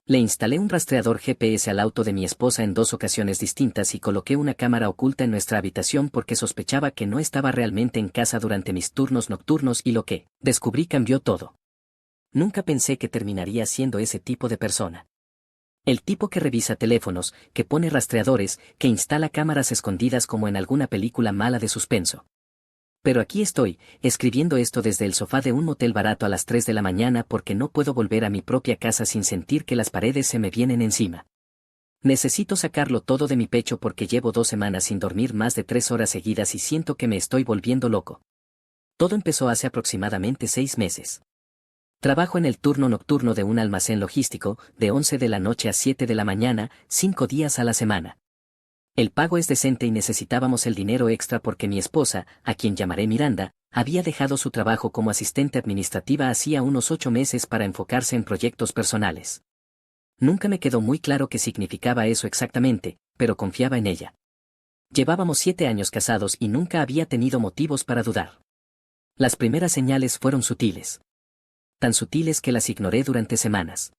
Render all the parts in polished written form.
Le instalé un rastreador GPS al auto de mi esposa en 2 ocasiones distintas y coloqué una cámara oculta en nuestra habitación porque sospechaba que no estaba realmente en casa durante mis turnos nocturnos y lo que descubrí cambió todo. Nunca pensé que terminaría siendo ese tipo de persona. El tipo que revisa teléfonos, que pone rastreadores, que instala cámaras escondidas como en alguna película mala de suspenso. Pero aquí estoy, escribiendo esto desde el sofá de un motel barato a las 3 de la mañana porque no puedo volver a mi propia casa sin sentir que las paredes se me vienen encima. Necesito sacarlo todo de mi pecho porque llevo 2 semanas sin dormir más de 3 horas seguidas y siento que me estoy volviendo loco. Todo empezó hace aproximadamente 6 meses. Trabajo en el turno nocturno de un almacén logístico, de 11 de la noche a 7 de la mañana, 5 días a la semana. El pago es decente y necesitábamos el dinero extra porque mi esposa, a quien llamaré Miranda, había dejado su trabajo como asistente administrativa hacía unos 8 meses para enfocarse en proyectos personales. Nunca me quedó muy claro qué significaba eso exactamente, pero confiaba en ella. Llevábamos 7 años casados y nunca había tenido motivos para dudar. Las primeras señales fueron sutiles. Tan sutiles que las ignoré durante semanas.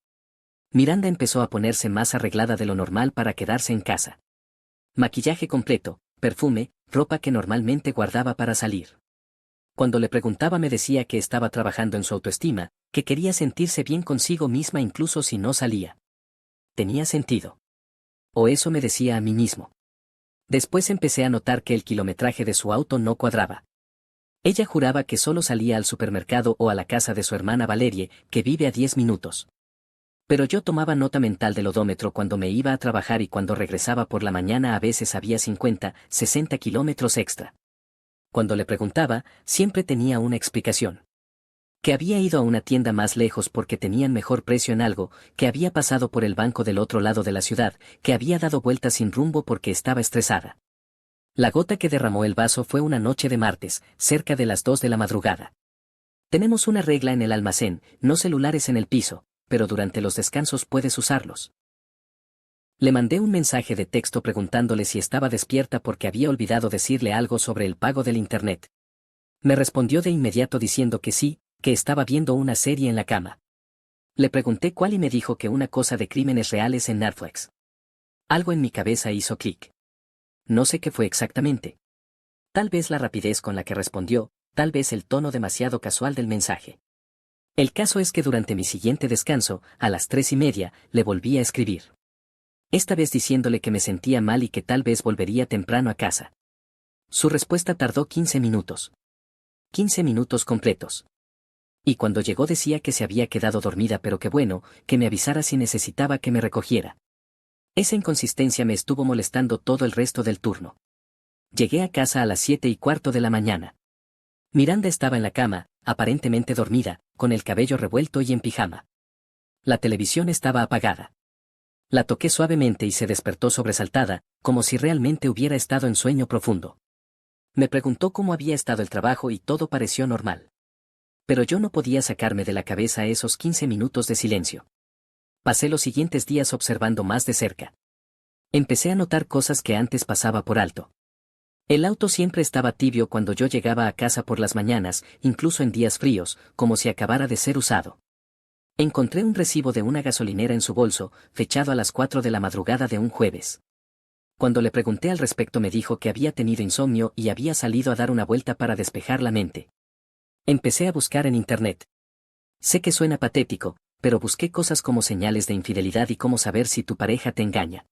Miranda empezó a ponerse más arreglada de lo normal para quedarse en casa. Maquillaje completo, perfume, ropa que normalmente guardaba para salir. Cuando le preguntaba me decía que estaba trabajando en su autoestima, que quería sentirse bien consigo misma incluso si no salía. Tenía sentido. O eso me decía a mí mismo. Después empecé a notar que el kilometraje de su auto no cuadraba. Ella juraba que solo salía al supermercado o a la casa de su hermana Valerie, que vive a 10 minutos. Pero yo tomaba nota mental del odómetro cuando me iba a trabajar y cuando regresaba por la mañana a veces había 50, 60 kilómetros extra. Cuando le preguntaba, siempre tenía una explicación. Que había ido a una tienda más lejos porque tenían mejor precio en algo, que había pasado por el banco del otro lado de la ciudad, que había dado vueltas sin rumbo porque estaba estresada. La gota que derramó el vaso fue una noche de martes, cerca de las 2 de la madrugada. Tenemos una regla en el almacén, no celulares en el piso, pero durante los descansos puedes usarlos. Le mandé un mensaje de texto preguntándole si estaba despierta porque había olvidado decirle algo sobre el pago del internet. Me respondió de inmediato diciendo que sí, que estaba viendo una serie en la cama. Le pregunté cuál y me dijo que una cosa de crímenes reales en Netflix. Algo en mi cabeza hizo clic. No sé qué fue exactamente. Tal vez la rapidez con la que respondió, tal vez el tono demasiado casual del mensaje. El caso es que durante mi siguiente descanso, a las 3:30, le volví a escribir. Esta vez diciéndole que me sentía mal y que tal vez volvería temprano a casa. Su respuesta tardó 15 minutos. 15 minutos completos. Y cuando llegó decía que se había quedado dormida pero que bueno, que me avisara si necesitaba que me recogiera. Esa inconsistencia me estuvo molestando todo el resto del turno. Llegué a casa a las 7:15 de la mañana. Miranda estaba en la cama, aparentemente dormida, con el cabello revuelto y en pijama. La televisión estaba apagada. La toqué suavemente y se despertó sobresaltada, como si realmente hubiera estado en sueño profundo. Me preguntó cómo había estado el trabajo y todo pareció normal. Pero yo no podía sacarme de la cabeza esos 15 minutos de silencio. Pasé los siguientes días observando más de cerca. Empecé a notar cosas que antes pasaba por alto. El auto siempre estaba tibio cuando yo llegaba a casa por las mañanas, incluso en días fríos, como si acabara de ser usado. Encontré un recibo de una gasolinera en su bolso, fechado a las 4 de la madrugada de un jueves. Cuando le pregunté al respecto me dijo que había tenido insomnio y había salido a dar una vuelta para despejar la mente. Empecé a buscar en internet. Sé que suena patético, pero busqué cosas como señales de infidelidad y cómo saber si tu pareja te engaña.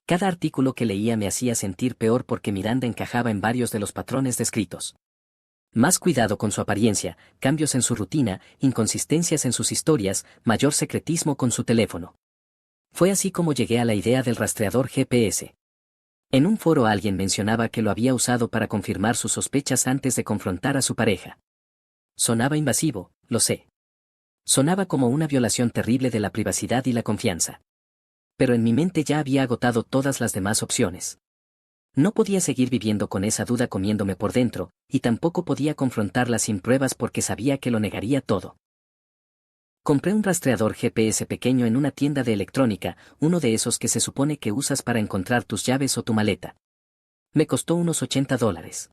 Cada artículo que leía me hacía sentir peor porque Miranda encajaba en varios de los patrones descritos. Más cuidado con su apariencia, cambios en su rutina, inconsistencias en sus historias, mayor secretismo con su teléfono. Fue así como llegué a la idea del rastreador GPS. En un foro alguien mencionaba que lo había usado para confirmar sus sospechas antes de confrontar a su pareja. Sonaba invasivo, lo sé. Sonaba como una violación terrible de la privacidad y la confianza. Pero en mi mente ya había agotado todas las demás opciones. No podía seguir viviendo con esa duda comiéndome por dentro, y tampoco podía confrontarla sin pruebas porque sabía que lo negaría todo. Compré un rastreador GPS pequeño en una tienda de electrónica, uno de esos que se supone que usas para encontrar tus llaves o tu maleta. Me costó unos $80.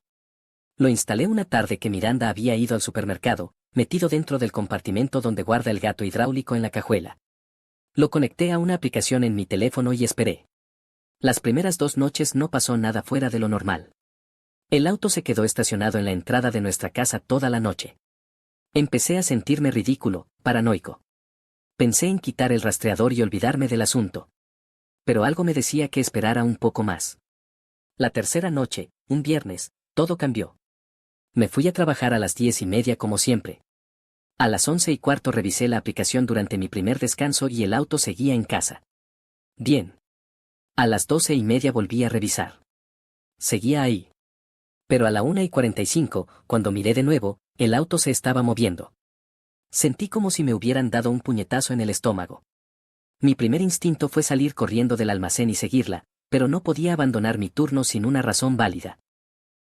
Lo instalé una tarde que Miranda había ido al supermercado, metido dentro del compartimento donde guarda el gato hidráulico en la cajuela. Lo conecté a una aplicación en mi teléfono y esperé. Las primeras 2 noches no pasó nada fuera de lo normal. El auto se quedó estacionado en la entrada de nuestra casa toda la noche. Empecé a sentirme ridículo, paranoico. Pensé en quitar el rastreador y olvidarme del asunto. Pero algo me decía que esperara un poco más. La tercera noche, un viernes, todo cambió. Me fui a trabajar a las 10:30 como siempre. A las 11:15 revisé la aplicación durante mi primer descanso y el auto seguía en casa. Bien. A las 12:30 volví a revisar. Seguía ahí. Pero a la 1:45, cuando miré de nuevo, el auto se estaba moviendo. Sentí como si me hubieran dado un puñetazo en el estómago. Mi primer instinto fue salir corriendo del almacén y seguirla, pero no podía abandonar mi turno sin una razón válida.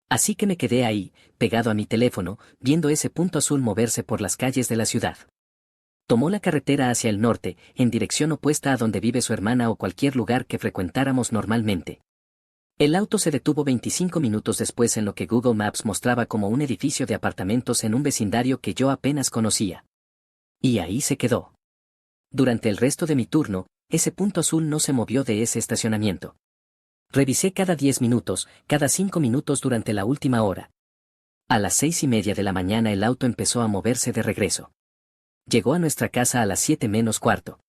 Así que me quedé ahí, pegado a mi teléfono, viendo ese punto azul moverse por las calles de la ciudad. Tomó la carretera hacia el norte, en dirección opuesta a donde vive su hermana o cualquier lugar que frecuentáramos normalmente. El auto se detuvo 25 minutos después en lo que Google Maps mostraba como un edificio de apartamentos en un vecindario que yo apenas conocía. Y ahí se quedó. Durante el resto de mi turno, ese punto azul no se movió de ese estacionamiento. Revisé cada 10 minutos, cada 5 minutos durante la última hora. A las 6:30 de la mañana el auto empezó a moverse de regreso. Llegó a nuestra casa a las 7:45.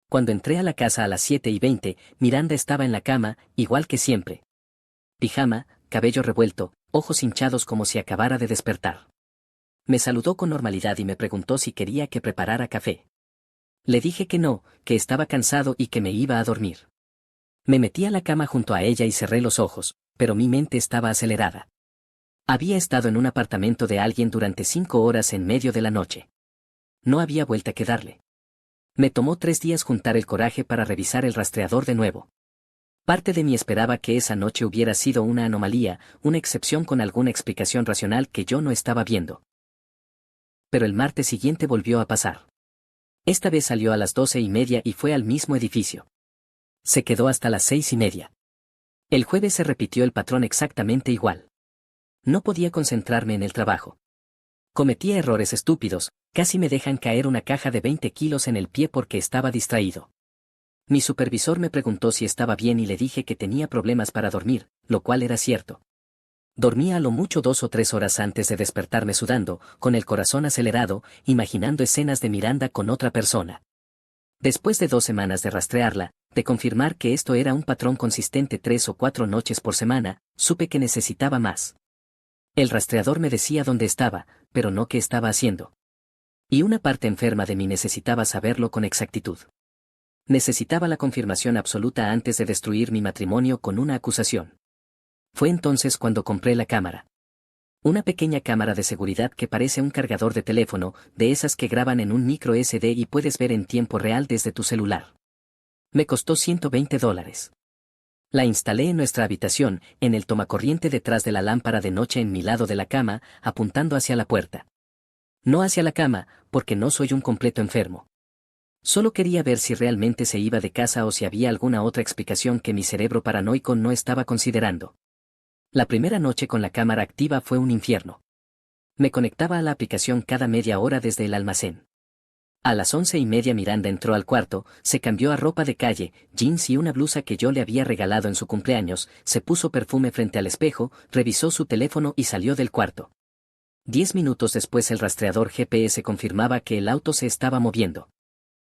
Cuando entré a la casa a las 7:20, Miranda estaba en la cama, igual que siempre. Pijama, cabello revuelto, ojos hinchados como si acabara de despertar. Me saludó con normalidad y me preguntó si quería que preparara café. Le dije que no, que estaba cansado y que me iba a dormir. Me metí a la cama junto a ella y cerré los ojos, pero mi mente estaba acelerada. Había estado en un apartamento de alguien durante 5 horas en medio de la noche. No había vuelta que darle. Me tomó 3 días juntar el coraje para revisar el rastreador de nuevo. Parte de mí esperaba que esa noche hubiera sido una anomalía, una excepción con alguna explicación racional que yo no estaba viendo. Pero el martes siguiente volvió a pasar. Esta vez salió a las 12:30 y fue al mismo edificio. Se quedó hasta las 6:30. El jueves se repitió el patrón exactamente igual. No podía concentrarme en el trabajo. Cometía errores estúpidos, casi me dejan caer una caja de 20 kilos en el pie porque estaba distraído. Mi supervisor me preguntó si estaba bien y le dije que tenía problemas para dormir, lo cual era cierto. Dormía a lo mucho 2 o 3 horas antes de despertarme sudando, con el corazón acelerado, imaginando escenas de Miranda con otra persona. Después de 2 semanas de rastrearla, de confirmar que esto era un patrón consistente 3 o 4 noches por semana, supe que necesitaba más. El rastreador me decía dónde estaba, pero no qué estaba haciendo. Y una parte enferma de mí necesitaba saberlo con exactitud. Necesitaba la confirmación absoluta antes de destruir mi matrimonio con una acusación. Fue entonces cuando compré la cámara. Una pequeña cámara de seguridad que parece un cargador de teléfono, de esas que graban en un micro SD y puedes ver en tiempo real desde tu celular. Me costó $120. La instalé en nuestra habitación, en el tomacorriente detrás de la lámpara de noche en mi lado de la cama, apuntando hacia la puerta. No hacia la cama, porque no soy un completo enfermo. Solo quería ver si realmente se iba de casa o si había alguna otra explicación que mi cerebro paranoico no estaba considerando. La primera noche con la cámara activa fue un infierno. Me conectaba a la aplicación cada media hora desde el almacén. A las 11:30 Miranda entró al cuarto, se cambió a ropa de calle, jeans y una blusa que yo le había regalado en su cumpleaños, se puso perfume frente al espejo, revisó su teléfono y salió del cuarto. 10 minutos después el rastreador GPS confirmaba que el auto se estaba moviendo.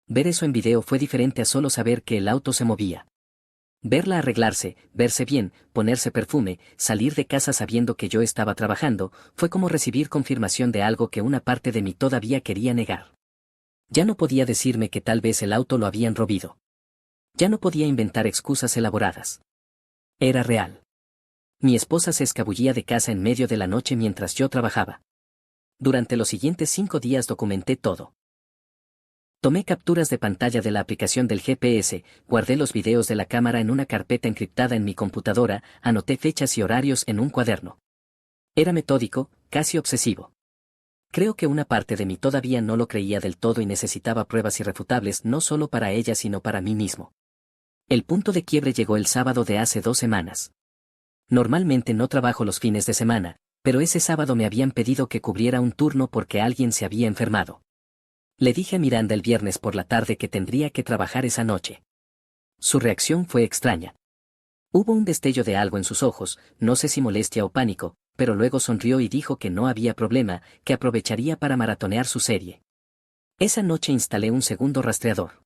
Ver eso en video fue diferente a solo saber que el auto se movía. Verla arreglarse, verse bien, ponerse perfume, salir de casa sabiendo que yo estaba trabajando, fue como recibir confirmación de algo que una parte de mí todavía quería negar. Ya no podía decirme que tal vez el auto lo habían robado. Ya no podía inventar excusas elaboradas. Era real. Mi esposa se escabullía de casa en medio de la noche mientras yo trabajaba. Durante los siguientes 5 días documenté todo. Tomé capturas de pantalla de la aplicación del GPS, guardé los videos de la cámara en una carpeta encriptada en mi computadora, anoté fechas y horarios en un cuaderno. Era metódico, casi obsesivo. Creo que una parte de mí todavía no lo creía del todo y necesitaba pruebas irrefutables no solo para ella sino para mí mismo. El punto de quiebre llegó el sábado de hace 2 semanas. Normalmente no trabajo los fines de semana, pero ese sábado me habían pedido que cubriera un turno porque alguien se había enfermado. Le dije a Miranda el viernes por la tarde que tendría que trabajar esa noche. Su reacción fue extraña. Hubo un destello de algo en sus ojos, no sé si molestia o pánico, pero luego sonrió y dijo que no había problema, que aprovecharía para maratonear su serie. Esa noche instalé un segundo rastreador.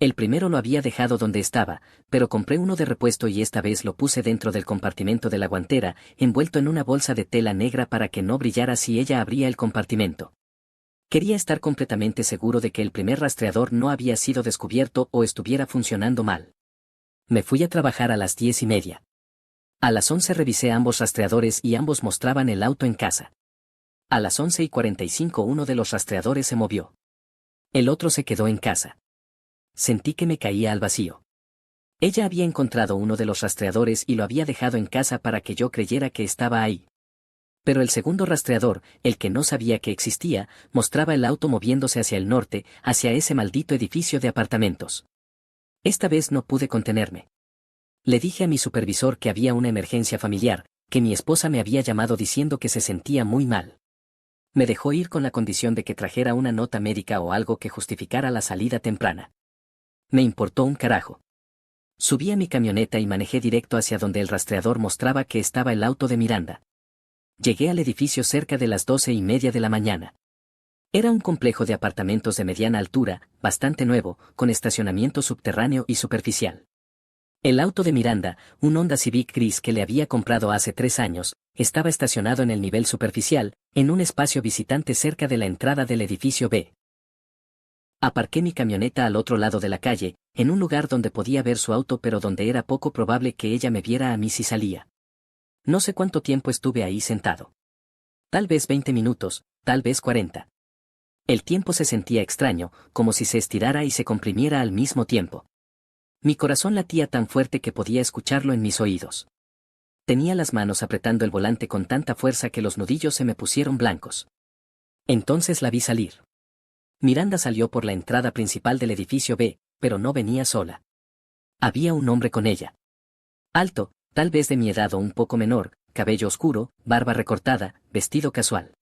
El primero lo había dejado donde estaba, pero compré uno de repuesto y esta vez lo puse dentro del compartimento de la guantera, envuelto en una bolsa de tela negra para que no brillara si ella abría el compartimento. Quería estar completamente seguro de que el primer rastreador no había sido descubierto o estuviera funcionando mal. Me fui a trabajar a las 10:30. A las 11 revisé ambos rastreadores y ambos mostraban el auto en casa. A las 11:45 uno de los rastreadores se movió. El otro se quedó en casa. Sentí que me caía al vacío. Ella había encontrado uno de los rastreadores y lo había dejado en casa para que yo creyera que estaba ahí. Pero el segundo rastreador, el que no sabía que existía, mostraba el auto moviéndose hacia el norte, hacia ese maldito edificio de apartamentos. Esta vez no pude contenerme. Le dije a mi supervisor que había una emergencia familiar, que mi esposa me había llamado diciendo que se sentía muy mal. Me dejó ir con la condición de que trajera una nota médica o algo que justificara la salida temprana. Me importó un carajo. Subí a mi camioneta y manejé directo hacia donde el rastreador mostraba que estaba el auto de Miranda. Llegué al edificio cerca de las 12:30 de la mañana. Era un complejo de apartamentos de mediana altura, bastante nuevo, con estacionamiento subterráneo y superficial. El auto de Miranda, un Honda Civic gris que le había comprado hace 3 años, estaba estacionado en el nivel superficial, en un espacio visitante cerca de la entrada del edificio B. Aparqué mi camioneta al otro lado de la calle, en un lugar donde podía ver su auto pero donde era poco probable que ella me viera a mí si salía. No sé cuánto tiempo estuve ahí sentado. Tal vez 20 minutos, tal vez 40. El tiempo se sentía extraño, como si se estirara y se comprimiera al mismo tiempo. Mi corazón latía tan fuerte que podía escucharlo en mis oídos. Tenía las manos apretando el volante con tanta fuerza que los nudillos se me pusieron blancos. Entonces la vi salir. Miranda salió por la entrada principal del edificio B, pero no venía sola. Había un hombre con ella. Alto, tal vez de mi edad o un poco menor, cabello oscuro, barba recortada, vestido casual.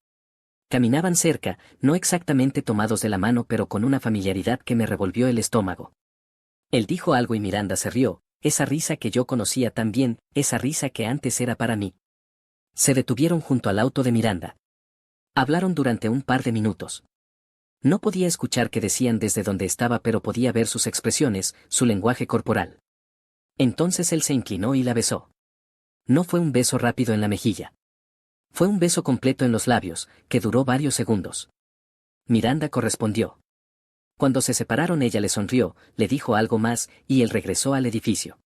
Caminaban cerca, no exactamente tomados de la mano pero con una familiaridad que me revolvió el estómago. Él dijo algo y Miranda se rió, esa risa que yo conocía tan bien, esa risa que antes era para mí. Se detuvieron junto al auto de Miranda. Hablaron durante un par de minutos. No podía escuchar qué decían desde donde estaba pero podía ver sus expresiones, su lenguaje corporal. Entonces él se inclinó y la besó. No fue un beso rápido en la mejilla. Fue un beso completo en los labios, que duró varios segundos. Miranda correspondió. Cuando se separaron ella le sonrió, le dijo algo más, y él regresó al edificio.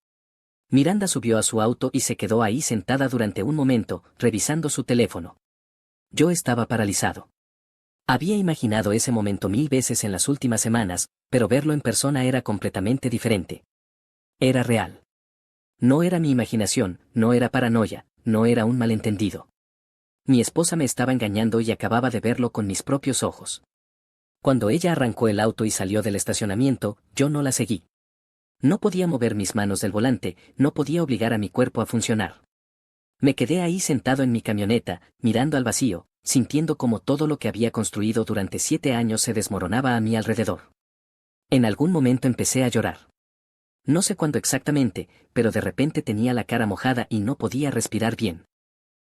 Miranda subió a su auto y se quedó ahí sentada durante un momento, revisando su teléfono. Yo estaba paralizado. Había imaginado ese momento 1000 veces en las últimas semanas, pero verlo en persona era completamente diferente. Era real. No era mi imaginación, no era paranoia, no era un malentendido. Mi esposa me estaba engañando y acababa de verlo con mis propios ojos. Cuando ella arrancó el auto y salió del estacionamiento, yo no la seguí. No podía mover mis manos del volante, no podía obligar a mi cuerpo a funcionar. Me quedé ahí sentado en mi camioneta, mirando al vacío, sintiendo como todo lo que había construido durante 7 años se desmoronaba a mi alrededor. En algún momento empecé a llorar. No sé cuándo exactamente, pero de repente tenía la cara mojada y no podía respirar bien.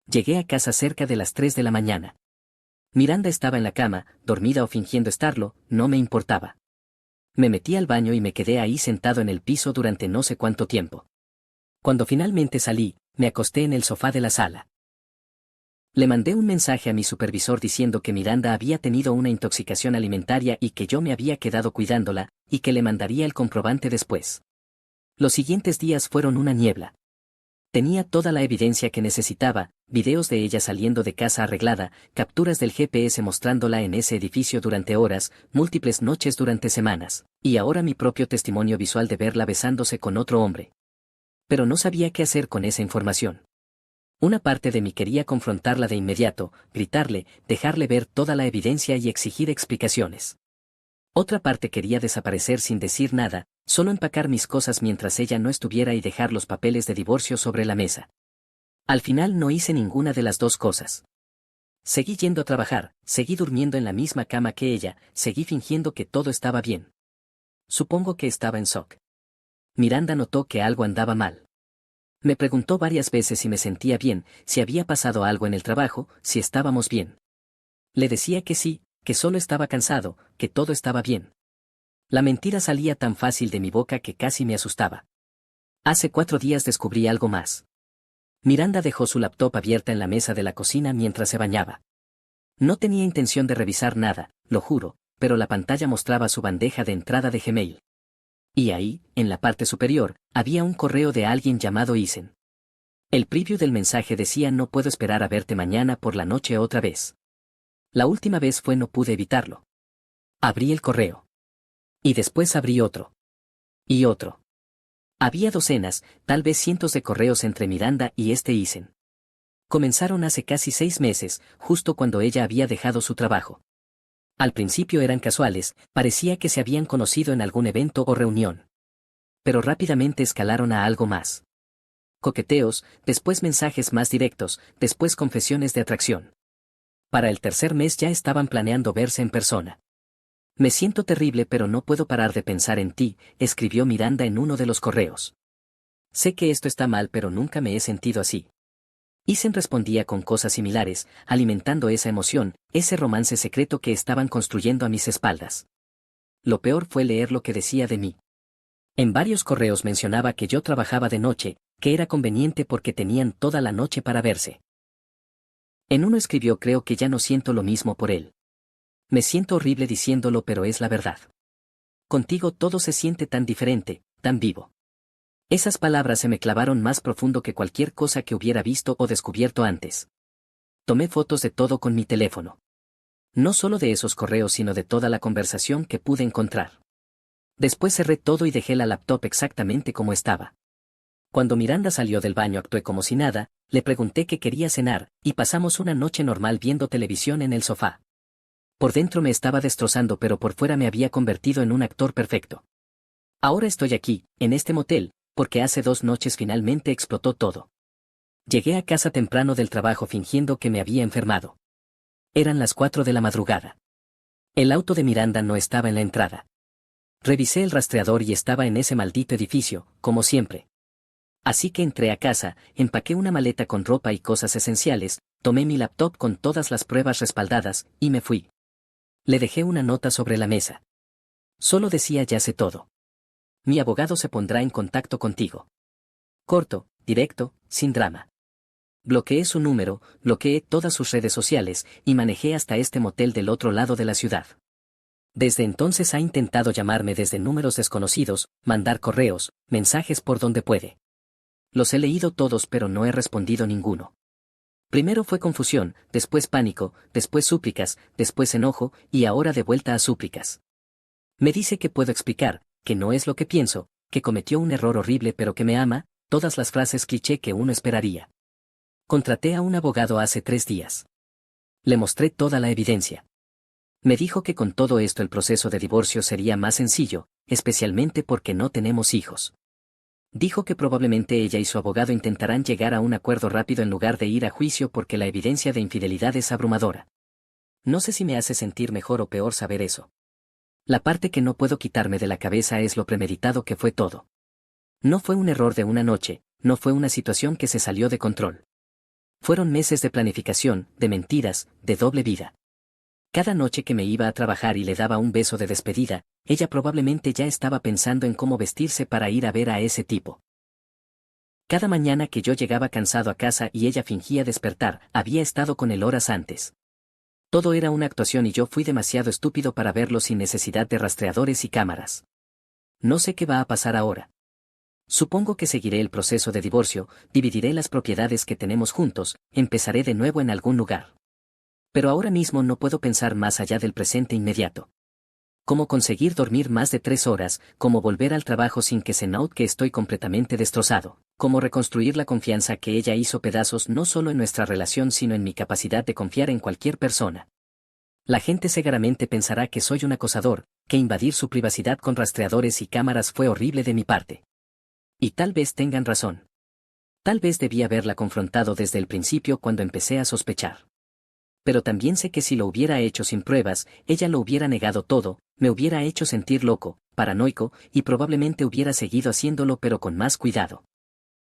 Llegué a casa cerca de las 3 de la mañana. Miranda estaba en la cama, dormida o fingiendo estarlo, no me importaba. Me metí al baño y me quedé ahí sentado en el piso durante no sé cuánto tiempo. Cuando finalmente salí, me acosté en el sofá de la sala. Le mandé un mensaje a mi supervisor diciendo que Miranda había tenido una intoxicación alimentaria y que yo me había quedado cuidándola, y que le mandaría el comprobante después. Los siguientes días fueron una niebla. Tenía toda la evidencia que necesitaba, videos de ella saliendo de casa arreglada, capturas del GPS mostrándola en ese edificio durante horas, múltiples noches durante semanas, y ahora mi propio testimonio visual de verla besándose con otro hombre. Pero no sabía qué hacer con esa información. Una parte de mí quería confrontarla de inmediato, gritarle, dejarle ver toda la evidencia y exigir explicaciones. Otra parte quería desaparecer sin decir nada, solo empacar mis cosas mientras ella no estuviera y dejar los papeles de divorcio sobre la mesa. Al final no hice ninguna de las dos cosas. Seguí yendo a trabajar, seguí durmiendo en la misma cama que ella, seguí fingiendo que todo estaba bien. Supongo que estaba en shock. Miranda notó que algo andaba mal. Me preguntó varias veces si me sentía bien, si había pasado algo en el trabajo, si estábamos bien. Le decía que sí, que solo estaba cansado, que todo estaba bien. La mentira salía tan fácil de mi boca que casi me asustaba. Hace 4 días descubrí algo más. Miranda dejó su laptop abierta en la mesa de la cocina mientras se bañaba. No tenía intención de revisar nada, lo juro, pero la pantalla mostraba su bandeja de entrada de Gmail. Y ahí, en la parte superior, había un correo de alguien llamado Isen. El preview del mensaje decía: no puedo esperar a verte mañana por la noche otra vez. La última vez fue, no pude evitarlo. Abrí el correo. Y después abrí otro. Y otro. Había docenas, tal vez cientos de correos entre Miranda y este Isen. Comenzaron hace casi 6 meses, justo cuando ella había dejado su trabajo. Al principio eran casuales, parecía que se habían conocido en algún evento o reunión. Pero rápidamente escalaron a algo más. Coqueteos, después mensajes más directos, después confesiones de atracción. Para el tercer mes ya estaban planeando verse en persona. Me siento terrible, pero no puedo parar de pensar en ti, escribió Miranda en uno de los correos. Sé que esto está mal, pero nunca me he sentido así. Isen respondía con cosas similares, alimentando esa emoción, ese romance secreto que estaban construyendo a mis espaldas. Lo peor fue leer lo que decía de mí. En varios correos mencionaba que yo trabajaba de noche, que era conveniente porque tenían toda la noche para verse. En uno escribió: creo que ya no siento lo mismo por él. Me siento horrible diciéndolo, pero es la verdad. Contigo todo se siente tan diferente, tan vivo. Esas palabras se me clavaron más profundo que cualquier cosa que hubiera visto o descubierto antes. Tomé fotos de todo con mi teléfono. No solo de esos correos, sino de toda la conversación que pude encontrar. Después cerré todo y dejé la laptop exactamente como estaba. Cuando Miranda salió del baño actué como si nada, le pregunté qué quería cenar, y pasamos una noche normal viendo televisión en el sofá. Por dentro me estaba destrozando, pero por fuera me había convertido en un actor perfecto. Ahora estoy aquí, en este motel, porque hace 2 noches finalmente explotó todo. Llegué a casa temprano del trabajo fingiendo que me había enfermado. Eran las 4 de la madrugada. El auto de Miranda no estaba en la entrada. Revisé el rastreador y estaba en ese maldito edificio, como siempre. Así que entré a casa, empaqué una maleta con ropa y cosas esenciales, tomé mi laptop con todas las pruebas respaldadas, y me fui. Le dejé una nota sobre la mesa. Solo decía: ya sé todo. Mi abogado se pondrá en contacto contigo. Corto, directo, sin drama. Bloqueé su número, bloqueé todas sus redes sociales, y manejé hasta este motel del otro lado de la ciudad. Desde entonces ha intentado llamarme desde números desconocidos, mandar correos, mensajes por donde puede. Los he leído todos, pero no he respondido ninguno. Primero fue confusión, después pánico, después súplicas, después enojo, y ahora de vuelta a súplicas. Me dice que puedo explicar, que no es lo que pienso, que cometió un error horrible pero que me ama, todas las frases cliché que uno esperaría. Contraté a un abogado hace 3 días. Le mostré toda la evidencia. Me dijo que con todo esto el proceso de divorcio sería más sencillo, especialmente porque no tenemos hijos. Dijo que probablemente ella y su abogado intentarán llegar a un acuerdo rápido en lugar de ir a juicio porque la evidencia de infidelidad es abrumadora. No sé si me hace sentir mejor o peor saber eso. La parte que no puedo quitarme de la cabeza es lo premeditado que fue todo. No fue un error de una noche, no fue una situación que se salió de control. Fueron meses de planificación, de mentiras, de doble vida. Cada noche que me iba a trabajar y le daba un beso de despedida, ella probablemente ya estaba pensando en cómo vestirse para ir a ver a ese tipo. Cada mañana que yo llegaba cansado a casa y ella fingía despertar, había estado con él horas antes. Todo era una actuación y yo fui demasiado estúpido para verlo sin necesidad de rastreadores y cámaras. No sé qué va a pasar ahora. Supongo que seguiré el proceso de divorcio, dividiré las propiedades que tenemos juntos, empezaré de nuevo en algún lugar. Pero ahora mismo no puedo pensar más allá del presente inmediato. Cómo conseguir dormir más de 3 horas, cómo volver al trabajo sin que se note que estoy completamente destrozado, cómo reconstruir la confianza que ella hizo pedazos no solo en nuestra relación sino en mi capacidad de confiar en cualquier persona. La gente seguramente pensará que soy un acosador, que invadir su privacidad con rastreadores y cámaras fue horrible de mi parte. Y tal vez tengan razón. Tal vez debí haberla confrontado desde el principio cuando empecé a sospechar. Pero también sé que si lo hubiera hecho sin pruebas, ella lo hubiera negado todo, me hubiera hecho sentir loco, paranoico, y probablemente hubiera seguido haciéndolo pero con más cuidado.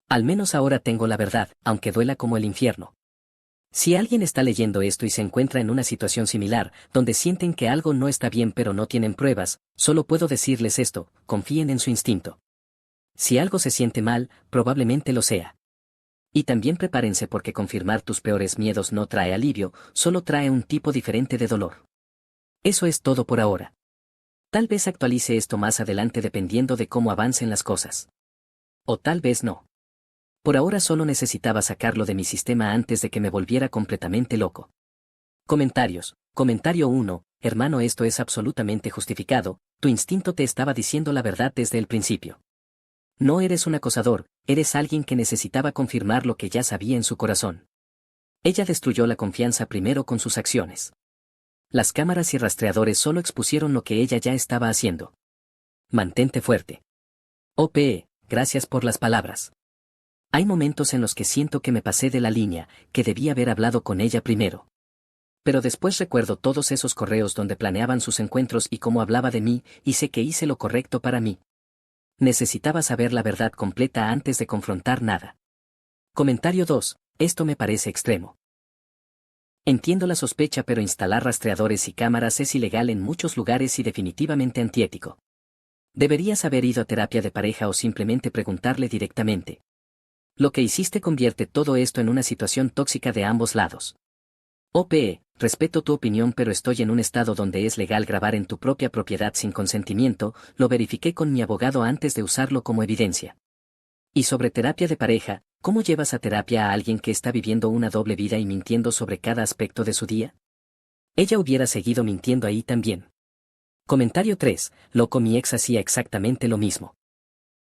Al menos ahora tengo la verdad, aunque duela como el infierno. Si alguien está leyendo esto y se encuentra en una situación similar, donde sienten que algo no está bien pero no tienen pruebas, solo puedo decirles esto: confíen en su instinto. Si algo se siente mal, probablemente lo sea. Y también prepárense porque confirmar tus peores miedos no trae alivio, solo trae un tipo diferente de dolor. Eso es todo por ahora. Tal vez actualice esto más adelante dependiendo de cómo avancen las cosas. O tal vez no. Por ahora solo necesitaba sacarlo de mi sistema antes de que me volviera completamente loco. Comentarios. Comentario 1. Hermano, esto es absolutamente justificado, tu instinto te estaba diciendo la verdad desde el principio. No eres un acosador, eres alguien que necesitaba confirmar lo que ya sabía en su corazón. Ella destruyó la confianza primero con sus acciones. Las cámaras y rastreadores solo expusieron lo que ella ya estaba haciendo. Mantente fuerte. OPE, gracias por las palabras. Hay momentos en los que siento que me pasé de la línea, que debí haber hablado con ella primero. Pero después recuerdo todos esos correos donde planeaban sus encuentros y cómo hablaba de mí, y sé que hice lo correcto para mí. Necesitaba saber la verdad completa antes de confrontar nada. Comentario 2. Esto me parece extremo. Entiendo la sospecha, pero instalar rastreadores y cámaras es ilegal en muchos lugares y definitivamente antiético. Deberías haber ido a terapia de pareja o simplemente preguntarle directamente. Lo que hiciste convierte todo esto en una situación tóxica de ambos lados. OPE, respeto tu opinión, pero estoy en un estado donde es legal grabar en tu propia propiedad sin consentimiento, lo verifiqué con mi abogado antes de usarlo como evidencia. Y sobre terapia de pareja, ¿cómo llevas a terapia a alguien que está viviendo una doble vida y mintiendo sobre cada aspecto de su día? Ella hubiera seguido mintiendo ahí también. Comentario 3. Loco, mi ex hacía exactamente lo mismo.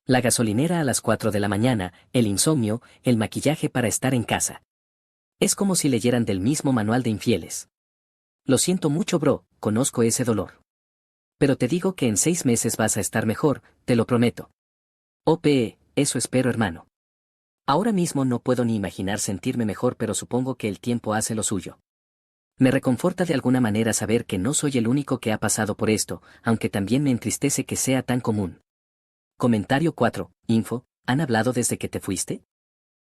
La gasolinera a las 4 de la mañana, el insomnio, el maquillaje para estar en casa. Es como si leyeran del mismo manual de infieles. Lo siento mucho, bro, conozco ese dolor. Pero te digo que en 6 meses vas a estar mejor, te lo prometo. OPE, eso espero, hermano. Ahora mismo no puedo ni imaginar sentirme mejor, pero supongo que el tiempo hace lo suyo. Me reconforta de alguna manera saber que no soy el único que ha pasado por esto, aunque también me entristece que sea tan común. Comentario 4. Info, ¿han hablado desde que te fuiste?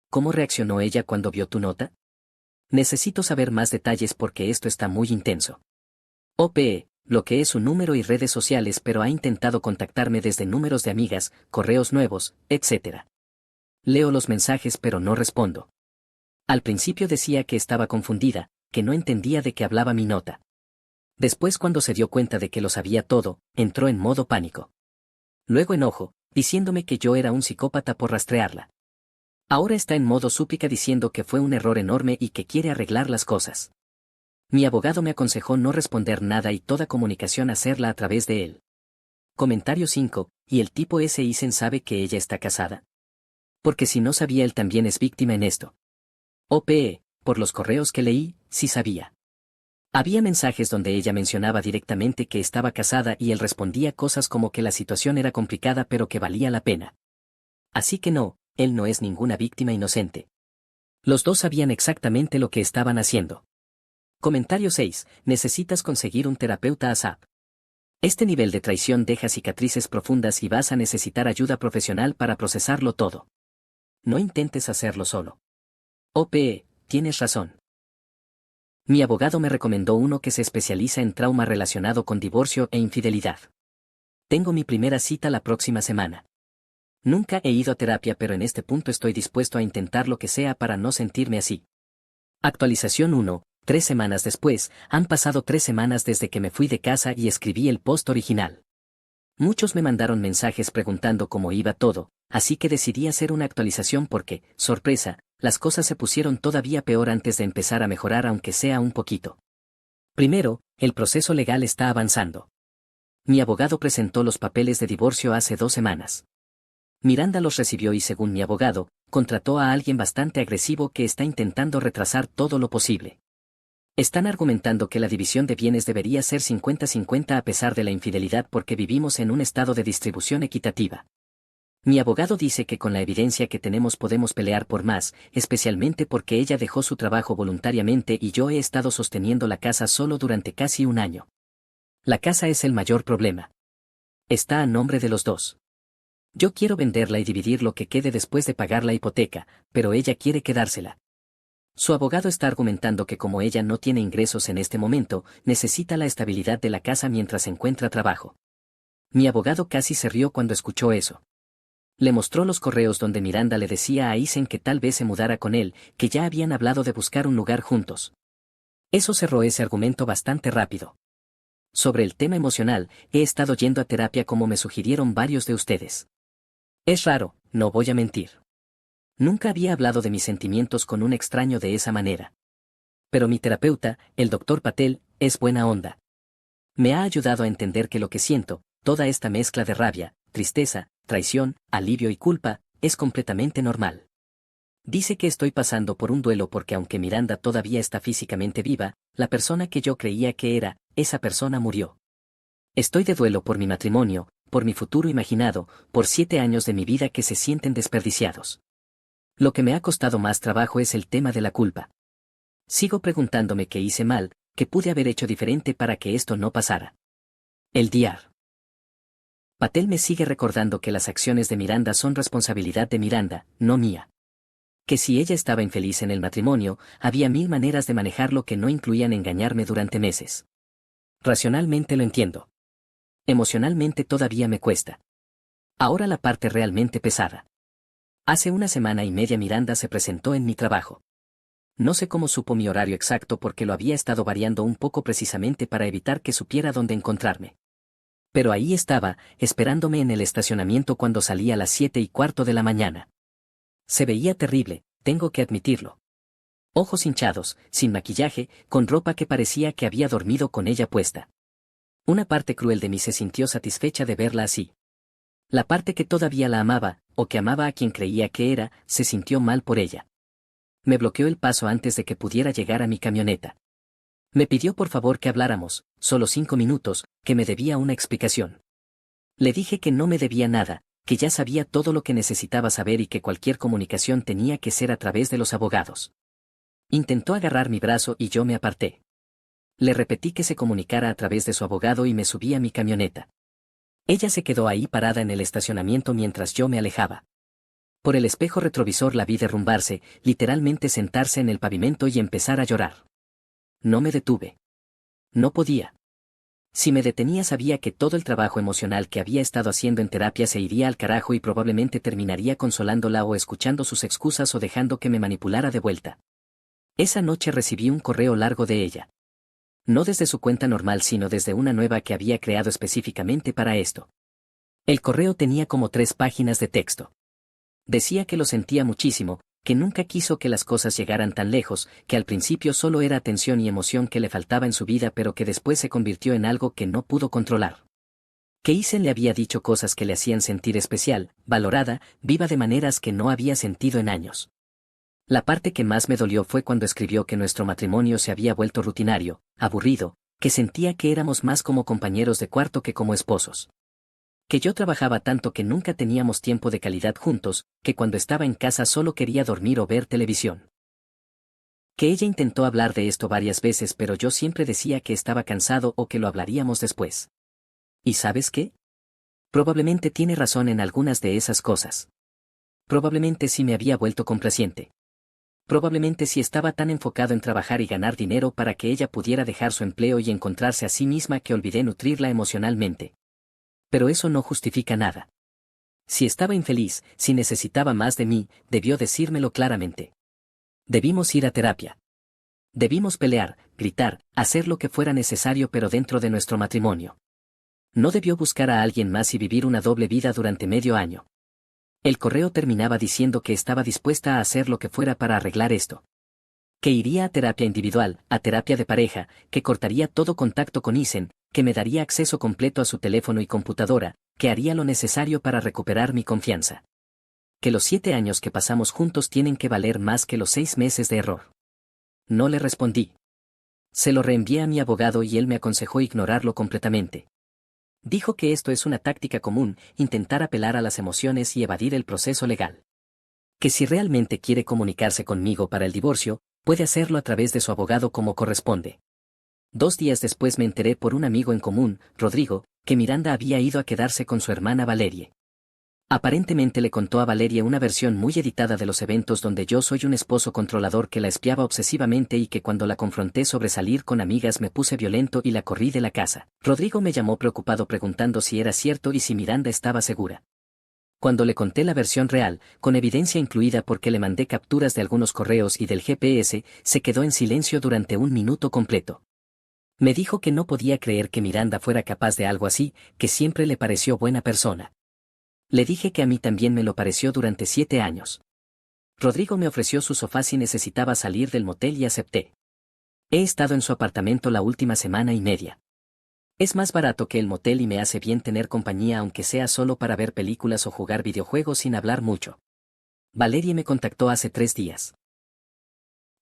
¿Cómo reaccionó ella cuando vio tu nota? Necesito saber más detalles porque esto está muy intenso. OPE, lo que es su número y redes sociales, pero ha intentado contactarme desde números de amigas, correos nuevos, etc. Leo los mensajes pero no respondo. Al principio decía que estaba confundida, que no entendía de qué hablaba mi nota. Después, cuando se dio cuenta de que lo sabía todo, entró en modo pánico. Luego enojo, diciéndome que yo era un psicópata por rastrearla. Ahora está en modo súplica diciendo que fue un error enorme y que quiere arreglar las cosas. Mi abogado me aconsejó no responder nada y toda comunicación hacerla a través de él. Comentario 5. ¿Y el tipo ese Isen sabe que ella está casada? Porque si no sabía, él también es víctima en esto. OPE, por los correos que leí, sí sabía. Había mensajes donde ella mencionaba directamente que estaba casada y él respondía cosas como que la situación era complicada pero que valía la pena. Así que no, él no es ninguna víctima inocente. Los dos sabían exactamente lo que estaban haciendo. Comentario 6. Necesitas conseguir un terapeuta ASAP. Este nivel de traición deja cicatrices profundas y vas a necesitar ayuda profesional para procesarlo todo. No intentes hacerlo solo. OPE, tienes razón. Mi abogado me recomendó uno que se especializa en trauma relacionado con divorcio e infidelidad. Tengo mi primera cita la próxima semana. Nunca he ido a terapia, pero en este punto estoy dispuesto a intentar lo que sea para no sentirme así. Actualización 1. 3 semanas después, han pasado 3 semanas desde que me fui de casa y escribí el post original. Muchos me mandaron mensajes preguntando cómo iba todo, así que decidí hacer una actualización porque, sorpresa, las cosas se pusieron todavía peor antes de empezar a mejorar, aunque sea un poquito. Primero, el proceso legal está avanzando. Mi abogado presentó los papeles de divorcio hace 2 semanas. Miranda los recibió y, según mi abogado, contrató a alguien bastante agresivo que está intentando retrasar todo lo posible. Están argumentando que la división de bienes debería ser 50-50 a pesar de la infidelidad porque vivimos en un estado de distribución equitativa. Mi abogado dice que con la evidencia que tenemos podemos pelear por más, especialmente porque ella dejó su trabajo voluntariamente y yo he estado sosteniendo la casa solo durante casi un año. La casa es el mayor problema. Está a nombre de los dos. Yo quiero venderla y dividir lo que quede después de pagar la hipoteca, pero ella quiere quedársela. Su abogado está argumentando que como ella no tiene ingresos en este momento, necesita la estabilidad de la casa mientras encuentra trabajo. Mi abogado casi se rió cuando escuchó eso. Le mostró los correos donde Miranda le decía a Eisen que tal vez se mudara con él, que ya habían hablado de buscar un lugar juntos. Eso cerró ese argumento bastante rápido. Sobre el tema emocional, he estado yendo a terapia como me sugirieron varios de ustedes. Es raro, no voy a mentir. Nunca había hablado de mis sentimientos con un extraño de esa manera. Pero mi terapeuta, el doctor Patel, es buena onda. Me ha ayudado a entender que lo que siento, toda esta mezcla de rabia, tristeza, traición, alivio y culpa, es completamente normal. Dice que estoy pasando por un duelo porque aunque Miranda todavía está físicamente viva, la persona que yo creía que era, esa persona murió. Estoy de duelo por mi matrimonio, por mi futuro imaginado, por 7 años de mi vida que se sienten desperdiciados. Lo que me ha costado más trabajo es el tema de la culpa. Sigo preguntándome qué hice mal, qué pude haber hecho diferente para que esto no pasara. El diario. Patel me sigue recordando que las acciones de Miranda son responsabilidad de Miranda, no mía. Que si ella estaba infeliz en el matrimonio, había 1000 maneras de manejarlo que no incluían engañarme durante meses. Racionalmente lo entiendo. Emocionalmente todavía me cuesta. Ahora la parte realmente pesada. Hace una semana y media Miranda se presentó en mi trabajo. No sé cómo supo mi horario exacto porque lo había estado variando un poco precisamente para evitar que supiera dónde encontrarme. Pero ahí estaba, esperándome en el estacionamiento cuando salí a las 7:15 de la mañana. Se veía terrible, tengo que admitirlo. Ojos hinchados, sin maquillaje, con ropa que parecía que había dormido con ella puesta. Una parte cruel de mí se sintió satisfecha de verla así. La parte que todavía la amaba, o que amaba a quien creía que era, se sintió mal por ella. Me bloqueó el paso antes de que pudiera llegar a mi camioneta. Me pidió por favor que habláramos, solo 5 minutos, que me debía una explicación. Le dije que no me debía nada, que ya sabía todo lo que necesitaba saber y que cualquier comunicación tenía que ser a través de los abogados. Intentó agarrar mi brazo y yo me aparté. Le repetí que se comunicara a través de su abogado y me subí a mi camioneta. Ella se quedó ahí parada en el estacionamiento mientras yo me alejaba. Por el espejo retrovisor la vi derrumbarse, literalmente sentarse en el pavimento y empezar a llorar. No me detuve. No podía. Si me detenía sabía que todo el trabajo emocional que había estado haciendo en terapia se iría al carajo y probablemente terminaría consolándola o escuchando sus excusas o dejando que me manipulara de vuelta. Esa noche recibí un correo largo de ella. No desde su cuenta normal sino desde una nueva que había creado específicamente para esto. El correo tenía como 3 páginas de texto. Decía que lo sentía muchísimo, que nunca quiso que las cosas llegaran tan lejos, que al principio solo era atención y emoción que le faltaba en su vida pero que después se convirtió en algo que no pudo controlar. Que Eisen le había dicho cosas que le hacían sentir especial, valorada, viva de maneras que no había sentido en años. La parte que más me dolió fue cuando escribió que nuestro matrimonio se había vuelto rutinario, aburrido, que sentía que éramos más como compañeros de cuarto que como esposos. Que yo trabajaba tanto que nunca teníamos tiempo de calidad juntos, que cuando estaba en casa solo quería dormir o ver televisión. Que ella intentó hablar de esto varias veces pero yo siempre decía que estaba cansado o que lo hablaríamos después. ¿Y sabes qué? Probablemente tiene razón en algunas de esas cosas. Probablemente sí me había vuelto complaciente. Probablemente sí estaba tan enfocado en trabajar y ganar dinero para que ella pudiera dejar su empleo y encontrarse a sí misma que olvidé nutrirla emocionalmente. Pero eso no justifica nada. Si estaba infeliz, si necesitaba más de mí, debió decírmelo claramente. Debimos ir a terapia. Debimos pelear, gritar, hacer lo que fuera necesario pero dentro de nuestro matrimonio. No debió buscar a alguien más y vivir una doble vida durante medio año. El correo terminaba diciendo que estaba dispuesta a hacer lo que fuera para arreglar esto. Que iría a terapia individual, a terapia de pareja, que cortaría todo contacto con Eisen, que me daría acceso completo a su teléfono y computadora, que haría lo necesario para recuperar mi confianza. Que los 7 años que pasamos juntos tienen que valer más que los 6 meses de error. No le respondí. Se lo reenvié a mi abogado y él me aconsejó ignorarlo completamente. Dijo que esto es una táctica común, intentar apelar a las emociones y evadir el proceso legal. Que si realmente quiere comunicarse conmigo para el divorcio, puede hacerlo a través de su abogado como corresponde. 2 días después me enteré por un amigo en común, Rodrigo, que Miranda había ido a quedarse con su hermana Valerie. Aparentemente le contó a Valerie una versión muy editada de los eventos donde yo soy un esposo controlador que la espiaba obsesivamente y que cuando la confronté sobre salir con amigas me puse violento y la corrí de la casa. Rodrigo me llamó preocupado preguntando si era cierto y si Miranda estaba segura. Cuando le conté la versión real, con evidencia incluida porque le mandé capturas de algunos correos y del GPS, se quedó en silencio durante 1 minuto completo. Me dijo que no podía creer que Miranda fuera capaz de algo así, que siempre le pareció buena persona. Le dije que a mí también me lo pareció durante 7 años. Rodrigo me ofreció su sofá si necesitaba salir del motel y acepté. He estado en su apartamento la última semana y media. Es más barato que el motel y me hace bien tener compañía aunque sea solo para ver películas o jugar videojuegos sin hablar mucho. Valerie me contactó hace 3 días.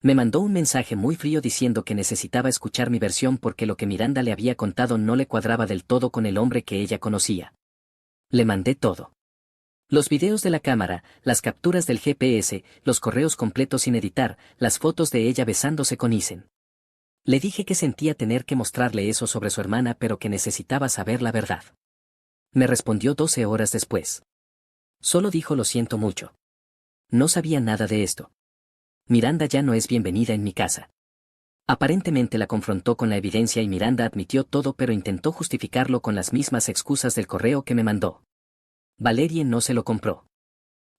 Me mandó un mensaje muy frío diciendo que necesitaba escuchar mi versión porque lo que Miranda le había contado no le cuadraba del todo con el hombre que ella conocía. Le mandé todo. Los videos de la cámara, las capturas del GPS, los correos completos sin editar, las fotos de ella besándose con Isen. Le dije que sentía tener que mostrarle eso sobre su hermana pero que necesitaba saber la verdad. Me respondió 12 horas después. Solo dijo lo siento mucho. No sabía nada de esto. Miranda ya no es bienvenida en mi casa. Aparentemente la confrontó con la evidencia y Miranda admitió todo pero intentó justificarlo con las mismas excusas del correo que me mandó. Valerie no se lo compró.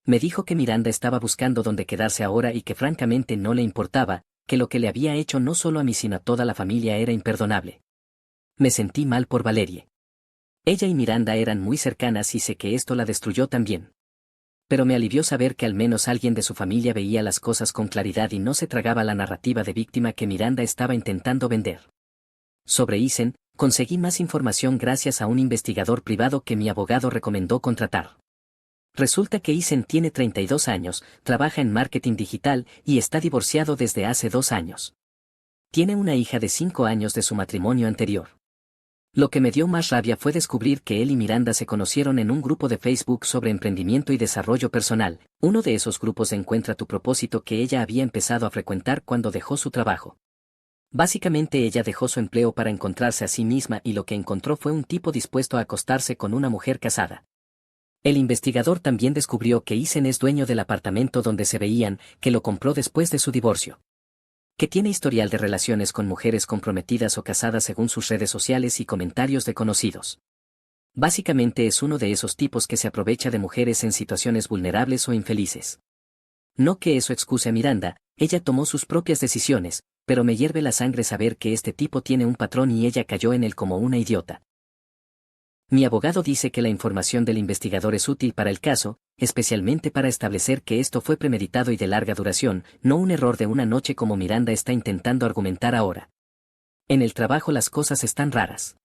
Me dijo que Miranda estaba buscando dónde quedarse ahora y que francamente no le importaba, que lo que le había hecho no solo a mí sino a toda la familia era imperdonable. Me sentí mal por Valerie. Ella y Miranda eran muy cercanas y sé que esto la destruyó también. Pero me alivió saber que al menos alguien de su familia veía las cosas con claridad y no se tragaba la narrativa de víctima que Miranda estaba intentando vender. Sobre Isen, conseguí más información gracias a un investigador privado que mi abogado recomendó contratar. Resulta que Isen tiene 32 años, trabaja en marketing digital y está divorciado desde hace 2 años. Tiene una hija de 5 años de su matrimonio anterior. Lo que me dio más rabia fue descubrir que él y Miranda se conocieron en un grupo de Facebook sobre emprendimiento y desarrollo personal. Uno de esos grupos encuentra tu propósito que ella había empezado a frecuentar cuando dejó su trabajo. Básicamente ella dejó su empleo para encontrarse a sí misma y lo que encontró fue un tipo dispuesto a acostarse con una mujer casada. El investigador también descubrió que Isen es dueño del apartamento donde se veían, que lo compró después de su divorcio. Que tiene historial de relaciones con mujeres comprometidas o casadas según sus redes sociales y comentarios de conocidos. Básicamente es uno de esos tipos que se aprovecha de mujeres en situaciones vulnerables o infelices. No que eso excuse a Miranda, ella tomó sus propias decisiones, pero me hierve la sangre saber que este tipo tiene un patrón y ella cayó en él como una idiota. Mi abogado dice que la información del investigador es útil para el caso, especialmente para establecer que esto fue premeditado y de larga duración, no un error de una noche como Miranda está intentando argumentar ahora. En el trabajo las cosas están raras.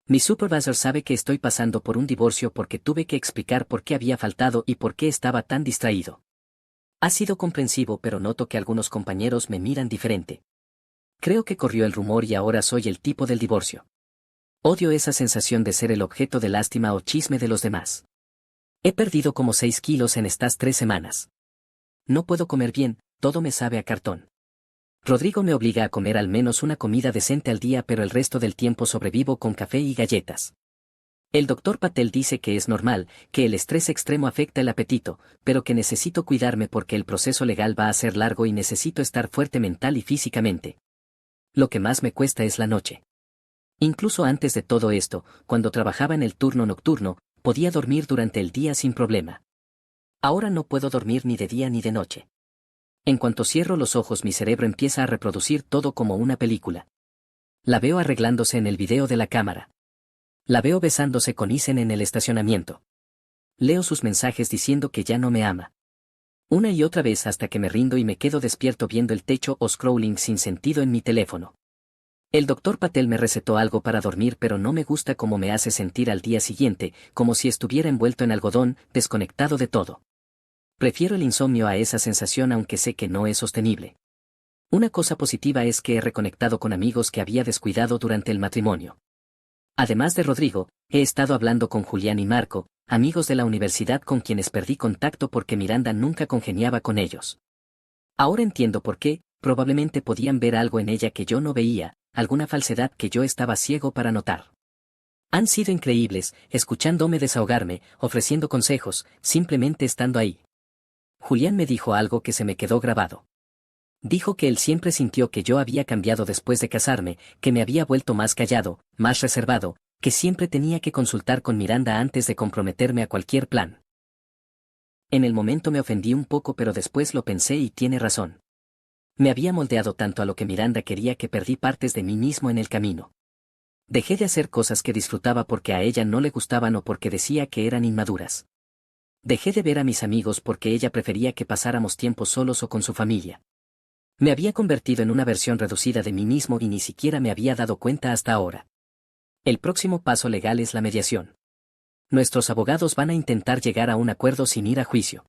Mi supervisor sabe que estoy pasando por un divorcio porque tuve que explicar por qué había faltado y por qué estaba tan distraído. Ha sido comprensivo pero noto que algunos compañeros me miran diferente. Creo que corrió el rumor y ahora soy el tipo del divorcio. Odio esa sensación de ser el objeto de lástima o chisme de los demás. He perdido como 6 kilos en estas 3 semanas. No puedo comer bien, todo me sabe a cartón. Rodrigo me obliga a comer al menos una comida decente al día pero el resto del tiempo sobrevivo con café y galletas. El doctor Patel dice que es normal, que el estrés extremo afecta el apetito, pero que necesito cuidarme porque el proceso legal va a ser largo y necesito estar fuerte mental y físicamente. Lo que más me cuesta es la noche. Incluso antes de todo esto, cuando trabajaba en el turno nocturno, podía dormir durante el día sin problema. Ahora no puedo dormir ni de día ni de noche. En cuanto cierro los ojos mi cerebro empieza a reproducir todo como una película. La veo arreglándose en el video de la cámara. La veo besándose con Isen en el estacionamiento. Leo sus mensajes diciendo que ya no me ama. Una y otra vez hasta que me rindo y me quedo despierto viendo el techo o scrolling sin sentido en mi teléfono. El doctor Patel me recetó algo para dormir pero no me gusta cómo me hace sentir al día siguiente, como si estuviera envuelto en algodón, desconectado de todo. Prefiero el insomnio a esa sensación aunque sé que no es sostenible. Una cosa positiva es que he reconectado con amigos que había descuidado durante el matrimonio. Además de Rodrigo, he estado hablando con Julián y Marco, amigos de la universidad con quienes perdí contacto porque Miranda nunca congeniaba con ellos. Ahora entiendo por qué, probablemente podían ver algo en ella que yo no veía, alguna falsedad que yo estaba ciego para notar. Han sido increíbles, escuchándome desahogarme, ofreciendo consejos, simplemente estando ahí. Julián me dijo algo que se me quedó grabado. Dijo que él siempre sintió que yo había cambiado después de casarme, que me había vuelto más callado, más reservado, que siempre tenía que consultar con Miranda antes de comprometerme a cualquier plan. En el momento me ofendí un poco, pero después lo pensé y tiene razón. Me había moldeado tanto a lo que Miranda quería que perdí partes de mí mismo en el camino. Dejé de hacer cosas que disfrutaba porque a ella no le gustaban o porque decía que eran inmaduras. Dejé de ver a mis amigos porque ella prefería que pasáramos tiempo solos o con su familia. Me había convertido en una versión reducida de mí mismo y ni siquiera me había dado cuenta hasta ahora. El próximo paso legal es la mediación. Nuestros abogados van a intentar llegar a un acuerdo sin ir a juicio.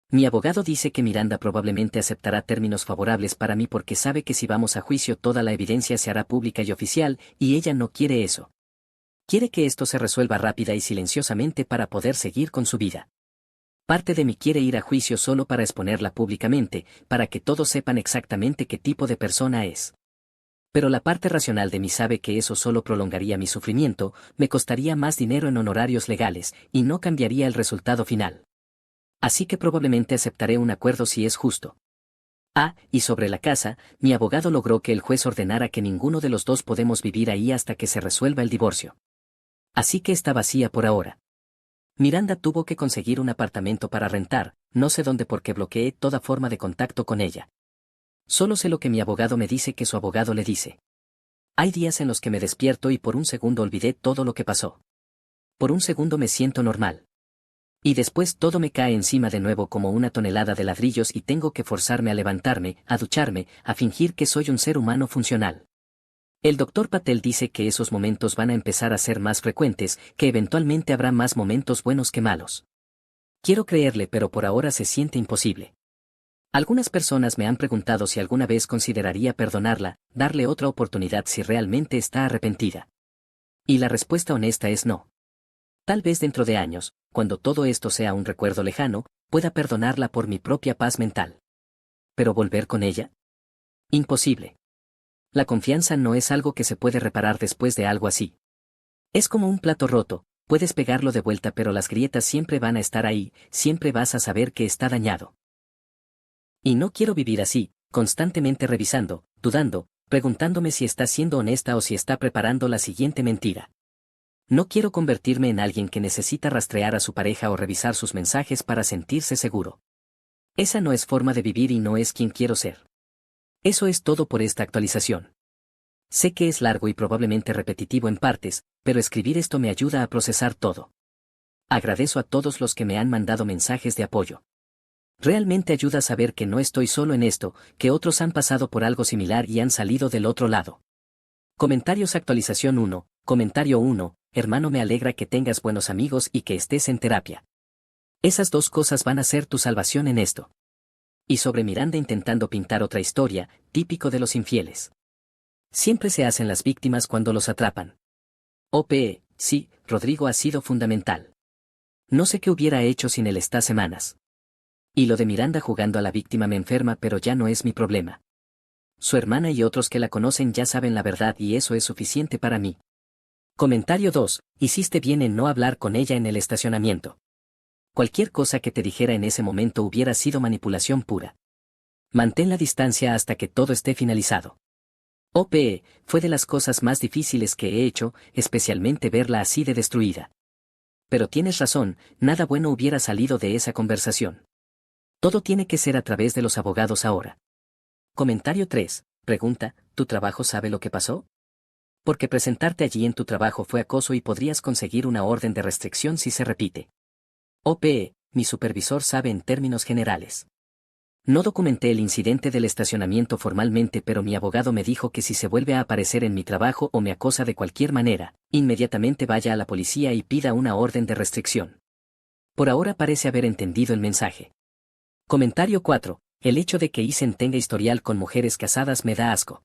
Mi abogado dice que Miranda probablemente aceptará términos favorables para mí porque sabe que si vamos a juicio toda la evidencia se hará pública y oficial, y ella no quiere eso. Quiere que esto se resuelva rápida y silenciosamente para poder seguir con su vida. Parte de mí quiere ir a juicio solo para exponerla públicamente, para que todos sepan exactamente qué tipo de persona es. Pero la parte racional de mí sabe que eso solo prolongaría mi sufrimiento, me costaría más dinero en honorarios legales, y no cambiaría el resultado final. Así que probablemente aceptaré un acuerdo si es justo. Y sobre la casa, mi abogado logró que el juez ordenara que ninguno de los dos podemos vivir ahí hasta que se resuelva el divorcio. Así que está vacía por ahora. Miranda tuvo que conseguir un apartamento para rentar, no sé dónde porque bloqueé toda forma de contacto con ella. Solo sé lo que mi abogado me dice que su abogado le dice. Hay días en los que me despierto y por un segundo olvidé todo lo que pasó. Por un segundo me siento normal. Y después todo me cae encima de nuevo como una tonelada de ladrillos y tengo que forzarme a levantarme, a ducharme, a fingir que soy un ser humano funcional. El doctor Patel dice que esos momentos van a empezar a ser más frecuentes, que eventualmente habrá más momentos buenos que malos. Quiero creerle, pero por ahora se siente imposible. Algunas personas me han preguntado si alguna vez consideraría perdonarla, darle otra oportunidad si realmente está arrepentida. Y la respuesta honesta es no. Tal vez dentro de años, cuando todo esto sea un recuerdo lejano, pueda perdonarla por mi propia paz mental. ¿Pero volver con ella? Imposible. La confianza no es algo que se puede reparar después de algo así. Es como un plato roto, puedes pegarlo de vuelta pero las grietas siempre van a estar ahí, siempre vas a saber que está dañado. Y no quiero vivir así, constantemente revisando, dudando, preguntándome si está siendo honesta o si está preparando la siguiente mentira. No quiero convertirme en alguien que necesita rastrear a su pareja o revisar sus mensajes para sentirse seguro. Esa no es forma de vivir y no es quien quiero ser. Eso es todo por esta actualización. Sé que es largo y probablemente repetitivo en partes, pero escribir esto me ayuda a procesar todo. Agradezco a todos los que me han mandado mensajes de apoyo. Realmente ayuda a saber que no estoy solo en esto, que otros han pasado por algo similar y han salido del otro lado. Comentarios actualización 1, comentario 1, hermano, me alegra que tengas buenos amigos y que estés en terapia. Esas dos cosas van a ser tu salvación en esto. Y sobre Miranda intentando pintar otra historia, típico de los infieles. Siempre se hacen las víctimas cuando los atrapan. Sí, Rodrigo ha sido fundamental. No sé qué hubiera hecho sin él estas semanas. Y lo de Miranda jugando a la víctima me enferma, pero ya no es mi problema. Su hermana y otros que la conocen ya saben la verdad y eso es suficiente para mí. Comentario 2. Hiciste bien en no hablar con ella en el estacionamiento. Cualquier cosa que te dijera en ese momento hubiera sido manipulación pura. Mantén la distancia hasta que todo esté finalizado. Fue de las cosas más difíciles que he hecho, especialmente verla así de destruida. Pero tienes razón, nada bueno hubiera salido de esa conversación. Todo tiene que ser a través de los abogados ahora. Comentario 3. Pregunta, ¿tu trabajo sabe lo que pasó? Porque presentarte allí en tu trabajo fue acoso y podrías conseguir una orden de restricción si se repite. Mi supervisor sabe en términos generales. No documenté el incidente del estacionamiento formalmente, pero mi abogado me dijo que si se vuelve a aparecer en mi trabajo o me acosa de cualquier manera, inmediatamente vaya a la policía y pida una orden de restricción. Por ahora parece haber entendido el mensaje. Comentario 4. El hecho de que Isen tenga historial con mujeres casadas me da asco.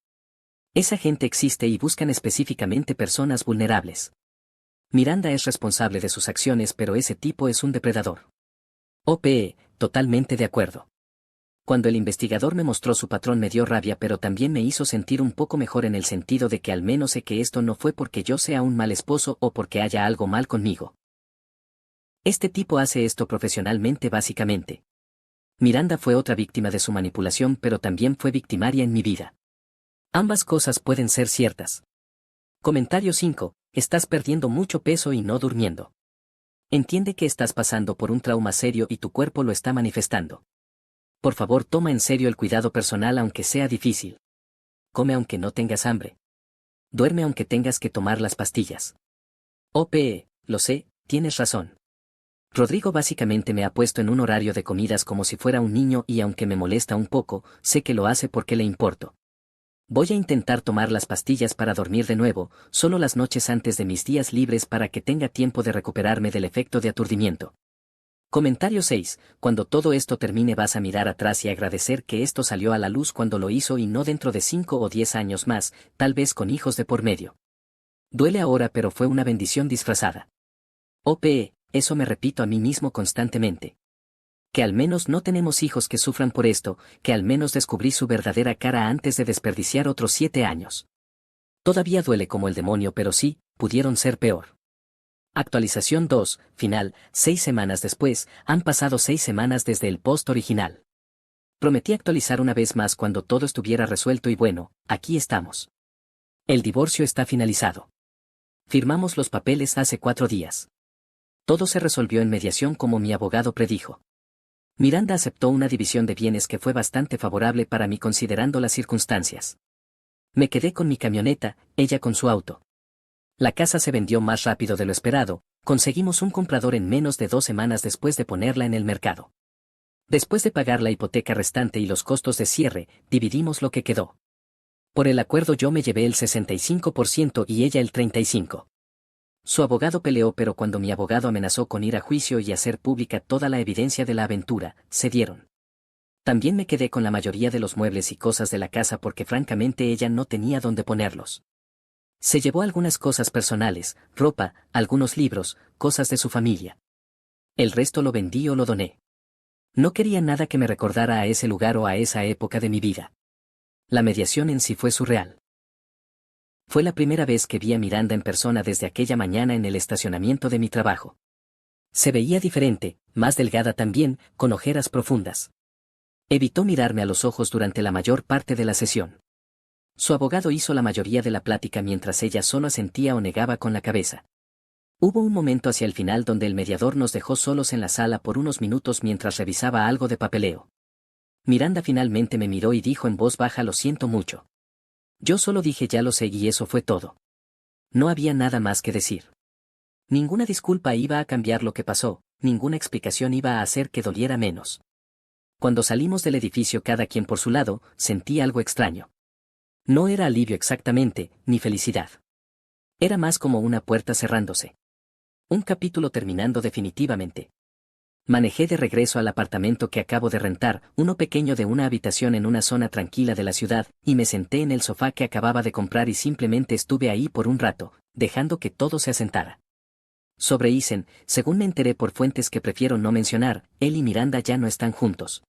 Esa gente existe y buscan específicamente personas vulnerables. Miranda es responsable de sus acciones, pero ese tipo es un depredador. OPE, totalmente de acuerdo. Cuando el investigador me mostró su patrón me dio rabia, pero también me hizo sentir un poco mejor en el sentido de que al menos sé que esto no fue porque yo sea un mal esposo o porque haya algo mal conmigo. Este tipo hace esto profesionalmente básicamente. Miranda fue otra víctima de su manipulación, pero también fue victimaria en mi vida. Ambas cosas pueden ser ciertas. Comentario 5. Estás perdiendo mucho peso y no durmiendo. Entiende que estás pasando por un trauma serio y tu cuerpo lo está manifestando. Por favor, toma en serio el cuidado personal aunque sea difícil. Come aunque no tengas hambre. Duerme aunque tengas que tomar las pastillas. OPE, lo sé, tienes razón. Rodrigo básicamente me ha puesto en un horario de comidas como si fuera un niño y aunque me molesta un poco, sé que lo hace porque le importo. Voy a intentar tomar las pastillas para dormir de nuevo, solo las noches antes de mis días libres para que tenga tiempo de recuperarme del efecto de aturdimiento. Comentario 6. Cuando todo esto termine vas a mirar atrás y agradecer que esto salió a la luz cuando lo hizo y no dentro de 5 o 10 años más, tal vez con hijos de por medio. Duele ahora, pero fue una bendición disfrazada. OPE, eso me repito a mí mismo constantemente. Que al menos no tenemos hijos que sufran por esto, que al menos descubrí su verdadera cara antes de desperdiciar otros 7 años. Todavía duele como el demonio, pero sí, pudieron ser peor. Actualización 2, final, 6 semanas después, han pasado 6 semanas desde el post original. Prometí actualizar una vez más cuando todo estuviera resuelto y bueno, aquí estamos. El divorcio está finalizado. Firmamos los papeles hace 4 días. Todo se resolvió en mediación como mi abogado predijo. Miranda aceptó una división de bienes que fue bastante favorable para mí considerando las circunstancias. Me quedé con mi camioneta, ella con su auto. La casa se vendió más rápido de lo esperado, conseguimos un comprador en menos de 2 semanas después de ponerla en el mercado. Después de pagar la hipoteca restante y los costos de cierre, dividimos lo que quedó. Por el acuerdo yo me llevé el 65% y ella el 35%. Su abogado peleó, pero cuando mi abogado amenazó con ir a juicio y hacer pública toda la evidencia de la aventura, cedieron. También me quedé con la mayoría de los muebles y cosas de la casa porque francamente ella no tenía dónde ponerlos. Se llevó algunas cosas personales, ropa, algunos libros, cosas de su familia. El resto lo vendí o lo doné. No quería nada que me recordara a ese lugar o a esa época de mi vida. La mediación en sí fue surreal. Fue la primera vez que vi a Miranda en persona desde aquella mañana en el estacionamiento de mi trabajo. Se veía diferente, más delgada también, con ojeras profundas. Evitó mirarme a los ojos durante la mayor parte de la sesión. Su abogado hizo la mayoría de la plática mientras ella solo asentía o negaba con la cabeza. Hubo un momento hacia el final donde el mediador nos dejó solos en la sala por unos minutos mientras revisaba algo de papeleo. Miranda finalmente me miró y dijo en voz baja: lo siento mucho. Yo solo dije ya lo sé y eso fue todo. No había nada más que decir. Ninguna disculpa iba a cambiar lo que pasó, ninguna explicación iba a hacer que doliera menos. Cuando salimos del edificio cada quien por su lado, sentí algo extraño. No era alivio exactamente, ni felicidad. Era más como una puerta cerrándose. Un capítulo terminando definitivamente. Manejé de regreso al apartamento que acabo de rentar, uno pequeño de una habitación en una zona tranquila de la ciudad, y me senté en el sofá que acababa de comprar y simplemente estuve ahí por un rato, dejando que todo se asentara. Sobre Eisen, según me enteré por fuentes que prefiero no mencionar, él y Miranda ya no están juntos.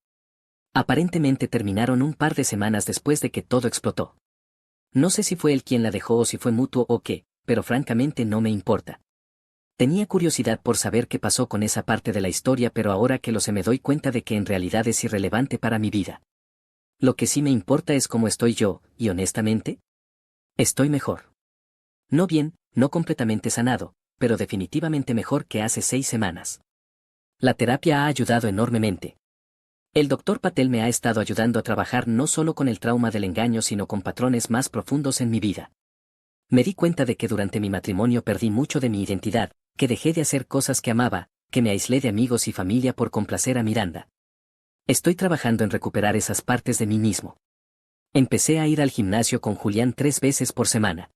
Aparentemente terminaron un par de semanas después de que todo explotó. No sé si fue él quien la dejó o si fue mutuo o qué, pero francamente no me importa. Tenía curiosidad por saber qué pasó con esa parte de la historia, pero ahora que lo sé me doy cuenta de que en realidad es irrelevante para mi vida. Lo que sí me importa es cómo estoy yo, y honestamente, estoy mejor. No bien, no completamente sanado, pero definitivamente mejor que hace 6 semanas. La terapia ha ayudado enormemente. El Dr. Patel me ha estado ayudando a trabajar no solo con el trauma del engaño sino con patrones más profundos en mi vida. Me di cuenta de que durante mi matrimonio perdí mucho de mi identidad, que dejé de hacer cosas que amaba, que me aislé de amigos y familia por complacer a Miranda. Estoy trabajando en recuperar esas partes de mí mismo. Empecé a ir al gimnasio con Julián 3 veces por semana.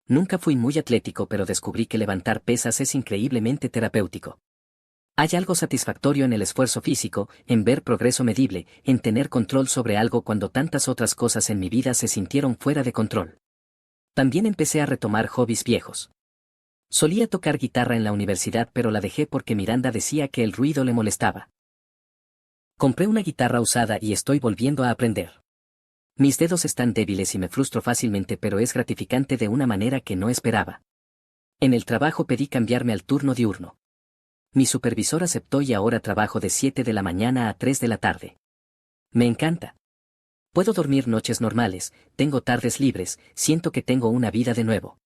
Nunca fui muy atlético, pero descubrí que levantar pesas es increíblemente terapéutico. Hay algo satisfactorio en el esfuerzo físico, en ver progreso medible, en tener control sobre algo cuando tantas otras cosas en mi vida se sintieron fuera de control. También empecé a retomar hobbies viejos. Solía tocar guitarra en la universidad, pero la dejé porque Miranda decía que el ruido le molestaba. Compré una guitarra usada y estoy volviendo a aprender. Mis dedos están débiles y me frustro fácilmente, pero es gratificante de una manera que no esperaba. En el trabajo pedí cambiarme al turno diurno. Mi supervisor aceptó y ahora trabajo de 7 de la mañana a 3 de la tarde. Me encanta. Puedo dormir noches normales, tengo tardes libres, siento que tengo una vida de nuevo.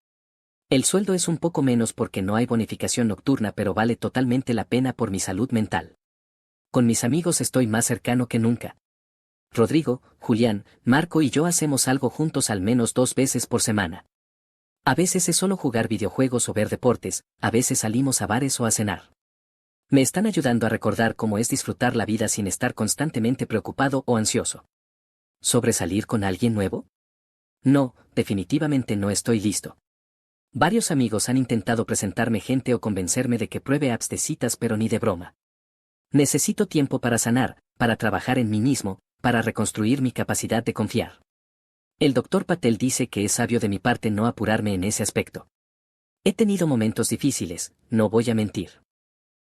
El sueldo es un poco menos porque no hay bonificación nocturna, pero vale totalmente la pena por mi salud mental. Con mis amigos estoy más cercano que nunca. Rodrigo, Julián, Marco y yo hacemos algo juntos al menos 2 veces por semana. A veces es solo jugar videojuegos o ver deportes, a veces salimos a bares o a cenar. Me están ayudando a recordar cómo es disfrutar la vida sin estar constantemente preocupado o ansioso. ¿Sobresalir con alguien nuevo? No, definitivamente no estoy listo. Varios amigos han intentado presentarme gente o convencerme de que pruebe apps de citas, pero ni de broma. Necesito tiempo para sanar, para trabajar en mí mismo, para reconstruir mi capacidad de confiar. El doctor Patel dice que es sabio de mi parte no apurarme en ese aspecto. He tenido momentos difíciles, no voy a mentir.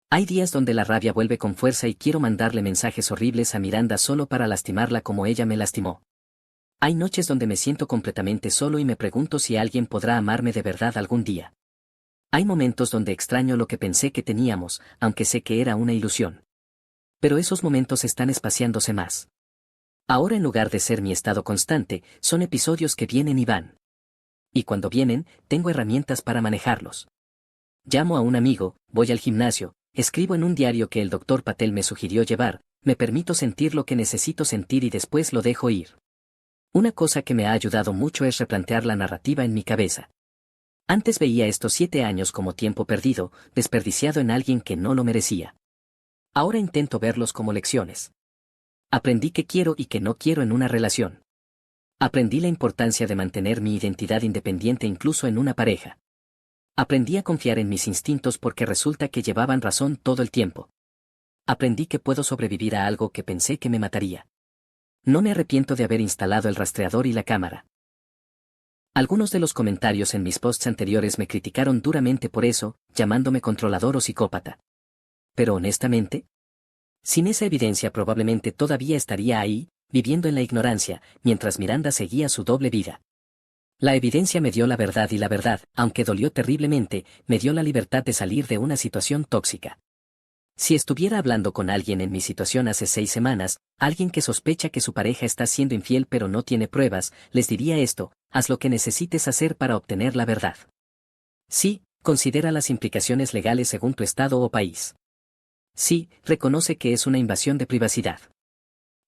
Hay días donde la rabia vuelve con fuerza y quiero mandarle mensajes horribles a Miranda solo para lastimarla como ella me lastimó. Hay noches donde me siento completamente solo y me pregunto si alguien podrá amarme de verdad algún día. Hay momentos donde extraño lo que pensé que teníamos, aunque sé que era una ilusión. Pero esos momentos están espaciándose más. Ahora, en lugar de ser mi estado constante, son episodios que vienen y van. Y cuando vienen, tengo herramientas para manejarlos. Llamo a un amigo, voy al gimnasio, escribo en un diario que el doctor Patel me sugirió llevar, me permito sentir lo que necesito sentir y después lo dejo ir. Una cosa que me ha ayudado mucho es replantear la narrativa en mi cabeza. Antes veía estos 7 años como tiempo perdido, desperdiciado en alguien que no lo merecía. Ahora intento verlos como lecciones. Aprendí qué quiero y qué no quiero en una relación. Aprendí la importancia de mantener mi identidad independiente incluso en una pareja. Aprendí a confiar en mis instintos porque resulta que llevaban razón todo el tiempo. Aprendí que puedo sobrevivir a algo que pensé que me mataría. No me arrepiento de haber instalado el rastreador y la cámara. Algunos de los comentarios en mis posts anteriores me criticaron duramente por eso, llamándome controlador o psicópata. Pero honestamente, sin esa evidencia probablemente todavía estaría ahí, viviendo en la ignorancia, mientras Miranda seguía su doble vida. La evidencia me dio la verdad y la verdad, aunque dolió terriblemente, me dio la libertad de salir de una situación tóxica. Si estuviera hablando con alguien en mi situación hace 6 semanas, alguien que sospecha que su pareja está siendo infiel pero no tiene pruebas, les diría esto: haz lo que necesites hacer para obtener la verdad. Sí, considera las implicaciones legales según tu estado o país. Sí, reconoce que es una invasión de privacidad.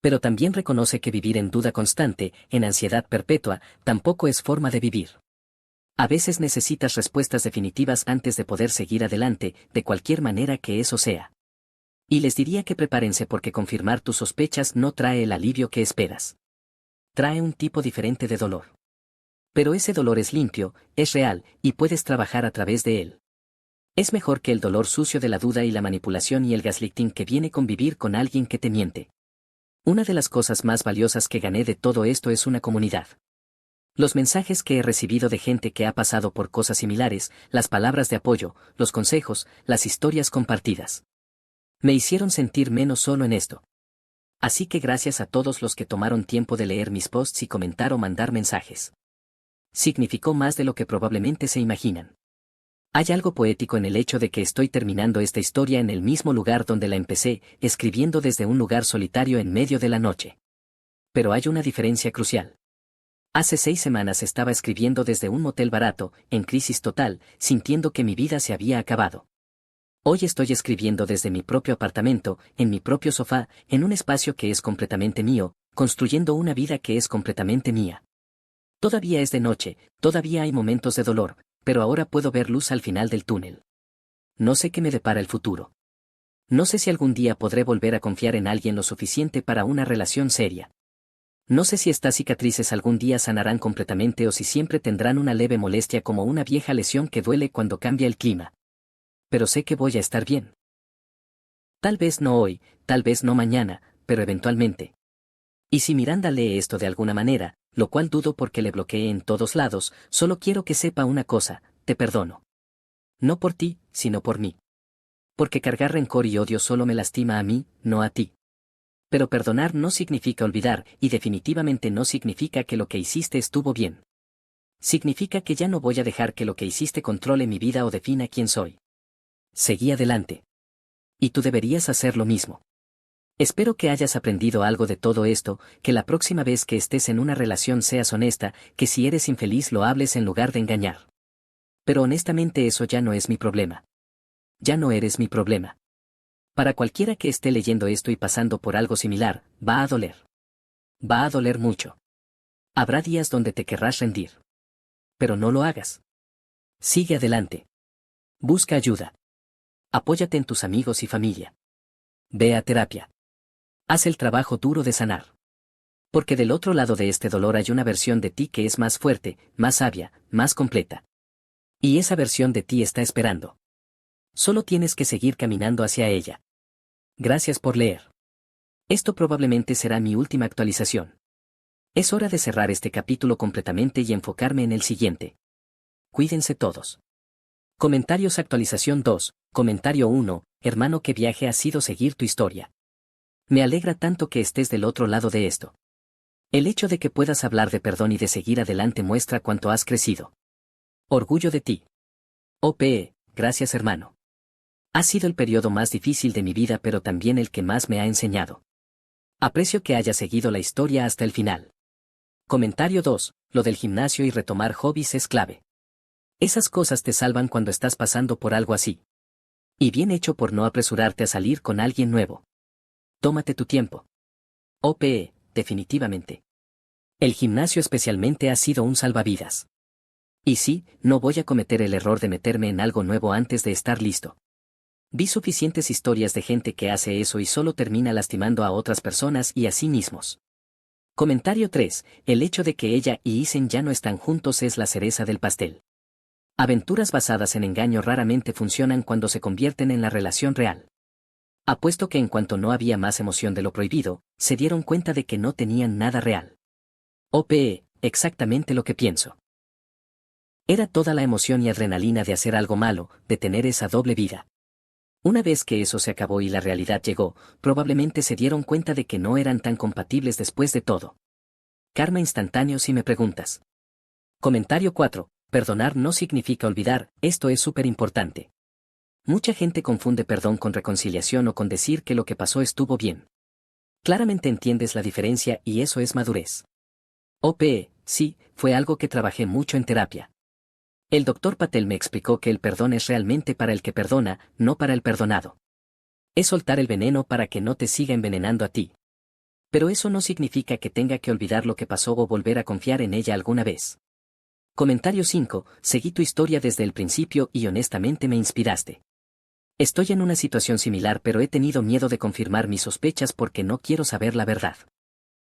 Pero también reconoce que vivir en duda constante, en ansiedad perpetua, tampoco es forma de vivir. A veces necesitas respuestas definitivas antes de poder seguir adelante, de cualquier manera que eso sea. Y les diría que prepárense porque confirmar tus sospechas no trae el alivio que esperas. Trae un tipo diferente de dolor. Pero ese dolor es limpio, es real, y puedes trabajar a través de él. Es mejor que el dolor sucio de la duda y la manipulación y el gaslighting que viene con vivir con alguien que te miente. Una de las cosas más valiosas que gané de todo esto es una comunidad. Los mensajes que he recibido de gente que ha pasado por cosas similares, las palabras de apoyo, los consejos, las historias compartidas. Me hicieron sentir menos solo en esto. Así que gracias a todos los que tomaron tiempo de leer mis posts y comentar o mandar mensajes. Significó más de lo que probablemente se imaginan. Hay algo poético en el hecho de que estoy terminando esta historia en el mismo lugar donde la empecé, escribiendo desde un lugar solitario en medio de la noche. Pero hay una diferencia crucial. Hace 6 semanas estaba escribiendo desde un motel barato, en crisis total, sintiendo que mi vida se había acabado. Hoy estoy escribiendo desde mi propio apartamento, en mi propio sofá, en un espacio que es completamente mío, construyendo una vida que es completamente mía. Todavía es de noche, todavía hay momentos de dolor, pero ahora puedo ver luz al final del túnel. No sé qué me depara el futuro. No sé si algún día podré volver a confiar en alguien lo suficiente para una relación seria. No sé si estas cicatrices algún día sanarán completamente o si siempre tendrán una leve molestia como una vieja lesión que duele cuando cambia el clima. Pero sé que voy a estar bien. Tal vez no hoy, tal vez no mañana, pero eventualmente. Y si Miranda lee esto de alguna manera, lo cual dudo porque le bloqueé en todos lados, solo quiero que sepa una cosa, te perdono. No por ti, sino por mí. Porque cargar rencor y odio solo me lastima a mí, no a ti. Pero perdonar no significa olvidar, y definitivamente no significa que lo que hiciste estuvo bien. Significa que ya no voy a dejar que lo que hiciste controle mi vida o defina quién soy. Seguí adelante. Y tú deberías hacer lo mismo. Espero que hayas aprendido algo de todo esto, que la próxima vez que estés en una relación seas honesta, que si eres infeliz lo hables en lugar de engañar. Pero honestamente eso ya no es mi problema. Ya no eres mi problema. Para cualquiera que esté leyendo esto y pasando por algo similar, va a doler. Va a doler mucho. Habrá días donde te querrás rendir. Pero no lo hagas. Sigue adelante. Busca ayuda. Apóyate en tus amigos y familia. Ve a terapia. Haz el trabajo duro de sanar. Porque del otro lado de este dolor hay una versión de ti que es más fuerte, más sabia, más completa. Y esa versión de ti está esperando. Solo tienes que seguir caminando hacia ella. Gracias por leer. Esto probablemente será mi última actualización. Es hora de cerrar este capítulo completamente y enfocarme en el siguiente. Cuídense todos. Comentarios actualización 2, comentario 1, hermano, qué viaje ha sido seguir tu historia. Me alegra tanto que estés del otro lado de esto. El hecho de que puedas hablar de perdón y de seguir adelante muestra cuánto has crecido. Orgullo de ti. OPE, gracias hermano. Ha sido el periodo más difícil de mi vida pero también el que más me ha enseñado. Aprecio que hayas seguido la historia hasta el final. Comentario 2, lo del gimnasio y retomar hobbies es clave. Esas cosas te salvan cuando estás pasando por algo así. Y bien hecho por no apresurarte a salir con alguien nuevo. Tómate tu tiempo. OPE, definitivamente. El gimnasio especialmente ha sido un salvavidas. Y sí, no voy a cometer el error de meterme en algo nuevo antes de estar listo. Vi suficientes historias de gente que hace eso y solo termina lastimando a otras personas y a sí mismos. Comentario 3, el hecho de que ella y Isen ya no están juntos es la cereza del pastel. Aventuras basadas en engaño raramente funcionan cuando se convierten en la relación real. Apuesto que en cuanto no había más emoción de lo prohibido, se dieron cuenta de que no tenían nada real. OPE, exactamente lo que pienso. Era toda la emoción y adrenalina de hacer algo malo, de tener esa doble vida. Una vez que eso se acabó y la realidad llegó, probablemente se dieron cuenta de que no eran tan compatibles después de todo. Karma instantáneo si me preguntas. Comentario 4. Perdonar no significa olvidar, esto es súper importante. Mucha gente confunde perdón con reconciliación o con decir que lo que pasó estuvo bien. Claramente entiendes la diferencia y eso es madurez. OPE, sí, fue algo que trabajé mucho en terapia. El doctor Patel me explicó que el perdón es realmente para el que perdona, no para el perdonado. Es soltar el veneno para que no te siga envenenando a ti. Pero eso no significa que tenga que olvidar lo que pasó o volver a confiar en ella alguna vez. Comentario 5, seguí tu historia desde el principio y honestamente me inspiraste. Estoy en una situación similar pero he tenido miedo de confirmar mis sospechas porque no quiero saber la verdad.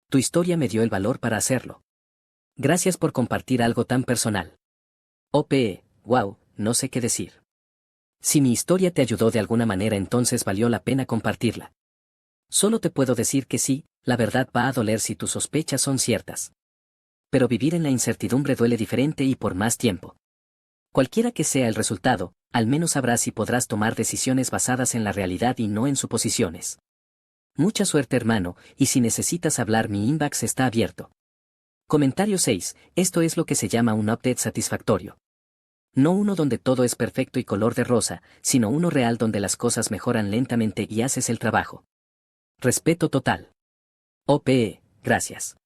Tu historia me dio el valor para hacerlo. Gracias por compartir algo tan personal. OPE, wow, no sé qué decir. Si mi historia te ayudó de alguna manera entonces valió la pena compartirla. Solo te puedo decir que sí, la verdad va a doler si tus sospechas son ciertas. Pero vivir en la incertidumbre duele diferente y por más tiempo. Cualquiera que sea el resultado, al menos sabrás si podrás tomar decisiones basadas en la realidad y no en suposiciones. Mucha suerte hermano, y si necesitas hablar mi inbox está abierto. Comentario 6, esto es lo que se llama un update satisfactorio. No uno donde todo es perfecto y color de rosa, sino uno real donde las cosas mejoran lentamente y haces el trabajo. Respeto total. OPE, gracias.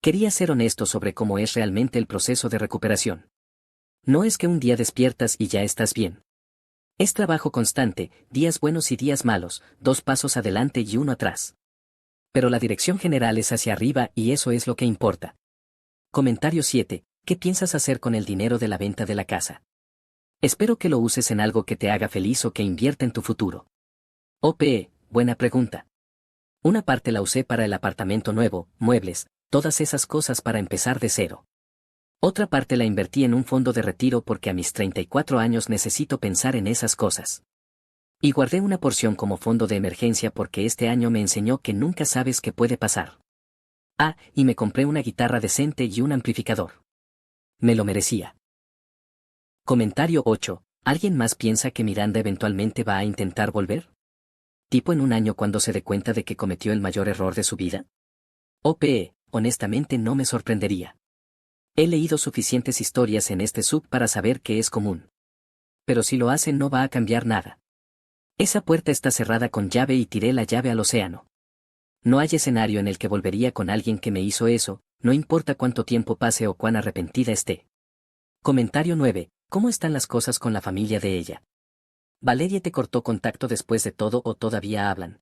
Quería ser honesto sobre cómo es realmente el proceso de recuperación. No es que un día despiertas y ya estás bien. Es trabajo constante, días buenos y días malos, 2 pasos adelante y 1 atrás. Pero la dirección general es hacia arriba y eso es lo que importa. Comentario 7. ¿Qué piensas hacer con el dinero de la venta de la casa? Espero que lo uses en algo que te haga feliz o que invierta en tu futuro. OPE, buena pregunta. Una parte la usé para el apartamento nuevo, muebles, todas esas cosas para empezar de cero. Otra parte la invertí en un fondo de retiro porque a mis 34 años necesito pensar en esas cosas. Y guardé una porción como fondo de emergencia porque este año me enseñó que nunca sabes qué puede pasar. Ah, y me compré una guitarra decente y un amplificador. Me lo merecía. Comentario 8. ¿Alguien más piensa que Miranda eventualmente va a intentar volver? ¿Tipo en un año cuando se dé cuenta de que cometió el mayor error de su vida? OPE, honestamente no me sorprendería. He leído suficientes historias en este sub para saber que es común. Pero si lo hace no va a cambiar nada. Esa puerta está cerrada con llave y tiré la llave al océano. No hay escenario en el que volvería con alguien que me hizo eso, no importa cuánto tiempo pase o cuán arrepentida esté. Comentario 9. ¿Cómo están las cosas con la familia de ella? ¿Valerie te cortó contacto después de todo o todavía hablan?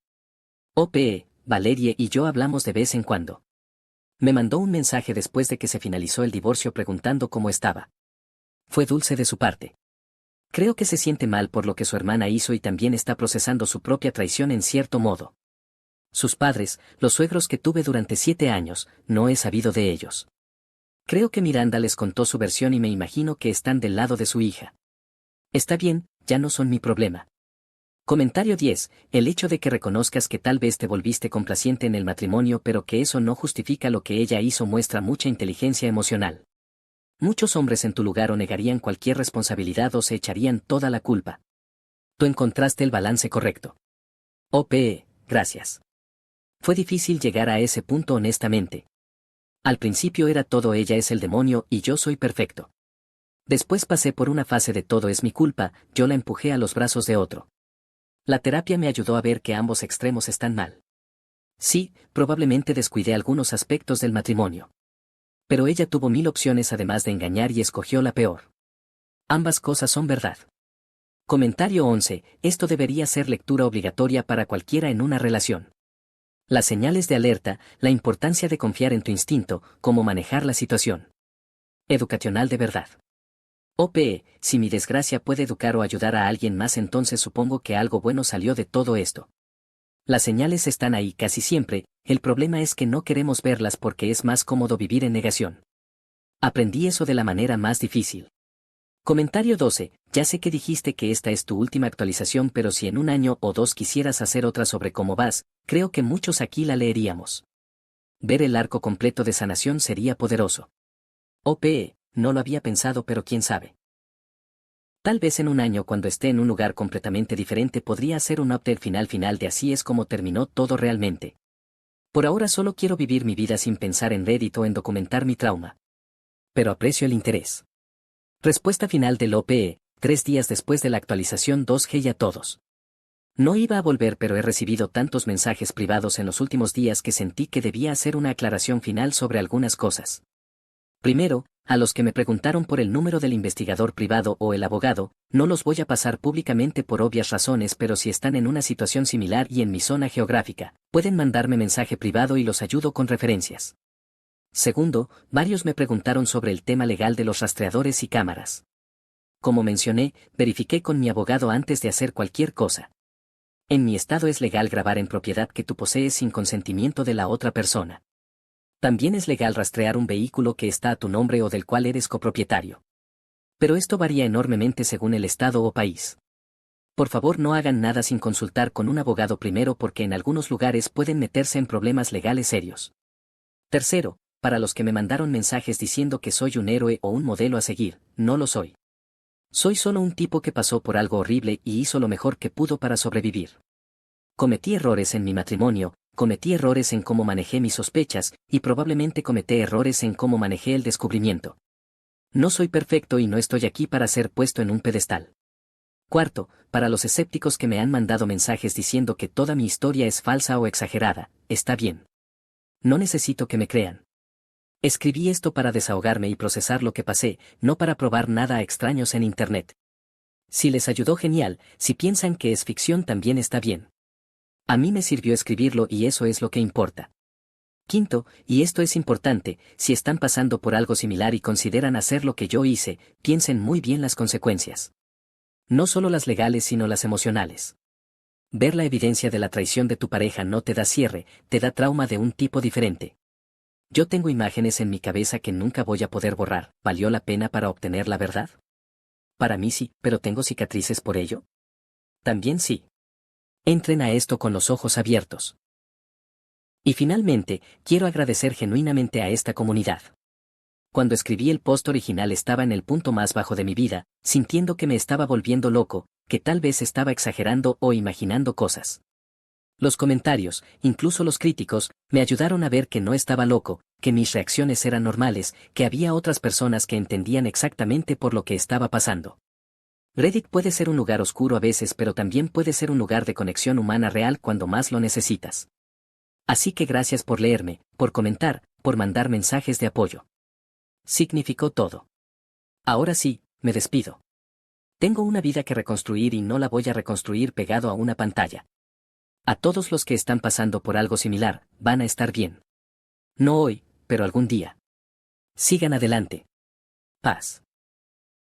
OPE, Valerie y yo hablamos de vez en cuando. Me mandó un mensaje después de que se finalizó el divorcio preguntando cómo estaba. Fue dulce de su parte. Creo que se siente mal por lo que su hermana hizo y también está procesando su propia traición en cierto modo. Sus padres, los suegros que tuve durante 7 años, no he sabido de ellos. Creo que Miranda les contó su versión y me imagino que están del lado de su hija. Está bien, ya no son mi problema. Comentario 10. El hecho de que reconozcas que tal vez te volviste complaciente en el matrimonio pero que eso no justifica lo que ella hizo muestra mucha inteligencia emocional. Muchos hombres en tu lugar o negarían cualquier responsabilidad o se echarían toda la culpa. Tú encontraste el balance correcto. OPE, gracias. Fue difícil llegar a ese punto honestamente. Al principio era todo ella es el demonio y yo soy perfecto. Después pasé por una fase de todo es mi culpa, yo la empujé a los brazos de otro. La terapia me ayudó a ver que ambos extremos están mal. Sí, probablemente descuidé algunos aspectos del matrimonio. Pero ella tuvo 1000 opciones además de engañar y escogió la peor. Ambas cosas son verdad. Comentario 11. Esto debería ser lectura obligatoria para cualquiera en una relación. Las señales de alerta, la importancia de confiar en tu instinto, cómo manejar la situación. Educacional de verdad. OPE, si mi desgracia puede educar o ayudar a alguien más entonces supongo que algo bueno salió de todo esto. Las señales están ahí casi siempre, el problema es que no queremos verlas porque es más cómodo vivir en negación. Aprendí eso de la manera más difícil. Comentario 12. Ya sé que dijiste que esta es tu última actualización pero si en un año o 2 quisieras hacer otra sobre cómo vas, creo que muchos aquí la leeríamos. Ver el arco completo de sanación sería poderoso. OPE, no lo había pensado pero quién sabe. Tal vez en un año cuando esté en un lugar completamente diferente podría hacer un update final de así es como terminó todo realmente. Por ahora solo quiero vivir mi vida sin pensar en Reddit o en documentar mi trauma. Pero aprecio el interés. Respuesta final del OPE, 3 días después de la actualización 2G a todos. No iba a volver pero he recibido tantos mensajes privados en los últimos días que sentí que debía hacer una aclaración final sobre algunas cosas. Primero, a los que me preguntaron por el número del investigador privado o el abogado, no los voy a pasar públicamente por obvias razones pero si están en una situación similar y en mi zona geográfica, pueden mandarme mensaje privado y los ayudo con referencias. Segundo, varios me preguntaron sobre el tema legal de los rastreadores y cámaras. Como mencioné, verifiqué con mi abogado antes de hacer cualquier cosa. En mi estado es legal grabar en propiedad que tú posees sin consentimiento de la otra persona. También es legal rastrear un vehículo que está a tu nombre o del cual eres copropietario. Pero esto varía enormemente según el estado o país. Por favor no hagan nada sin consultar con un abogado primero porque en algunos lugares pueden meterse en problemas legales serios. Tercero, para los que me mandaron mensajes diciendo que soy un héroe o un modelo a seguir, no lo soy. Soy solo un tipo que pasó por algo horrible y hizo lo mejor que pudo para sobrevivir. Cometí errores en mi matrimonio, cometí errores en cómo manejé mis sospechas, y probablemente cometí errores en cómo manejé el descubrimiento. No soy perfecto y no estoy aquí para ser puesto en un pedestal. Cuarto, para los escépticos que me han mandado mensajes diciendo que toda mi historia es falsa o exagerada, está bien. No necesito que me crean. Escribí esto para desahogarme y procesar lo que pasé, no para probar nada a extraños en Internet. Si les ayudó genial, si piensan que es ficción también está bien. A mí me sirvió escribirlo y eso es lo que importa. Quinto, y esto es importante, si están pasando por algo similar y consideran hacer lo que yo hice, piensen muy bien las consecuencias. No solo las legales sino las emocionales. Ver la evidencia de la traición de tu pareja no te da cierre, te da trauma de un tipo diferente. Yo tengo imágenes en mi cabeza que nunca voy a poder borrar, ¿valió la pena para obtener la verdad? Para mí sí, pero ¿tengo cicatrices por ello? También sí. Entren a esto con los ojos abiertos. Y finalmente, quiero agradecer genuinamente a esta comunidad. Cuando escribí el post original estaba en el punto más bajo de mi vida, sintiendo que me estaba volviendo loco, que tal vez estaba exagerando o imaginando cosas. Los comentarios, incluso los críticos, me ayudaron a ver que no estaba loco, que mis reacciones eran normales, que había otras personas que entendían exactamente por lo que estaba pasando. Reddit puede ser un lugar oscuro a veces, pero también puede ser un lugar de conexión humana real cuando más lo necesitas. Así que gracias por leerme, por comentar, por mandar mensajes de apoyo. Significó todo. Ahora sí, me despido. Tengo una vida que reconstruir y no la voy a reconstruir pegado a una pantalla. A todos los que están pasando por algo similar, van a estar bien. No hoy, pero algún día. Sigan adelante. Paz.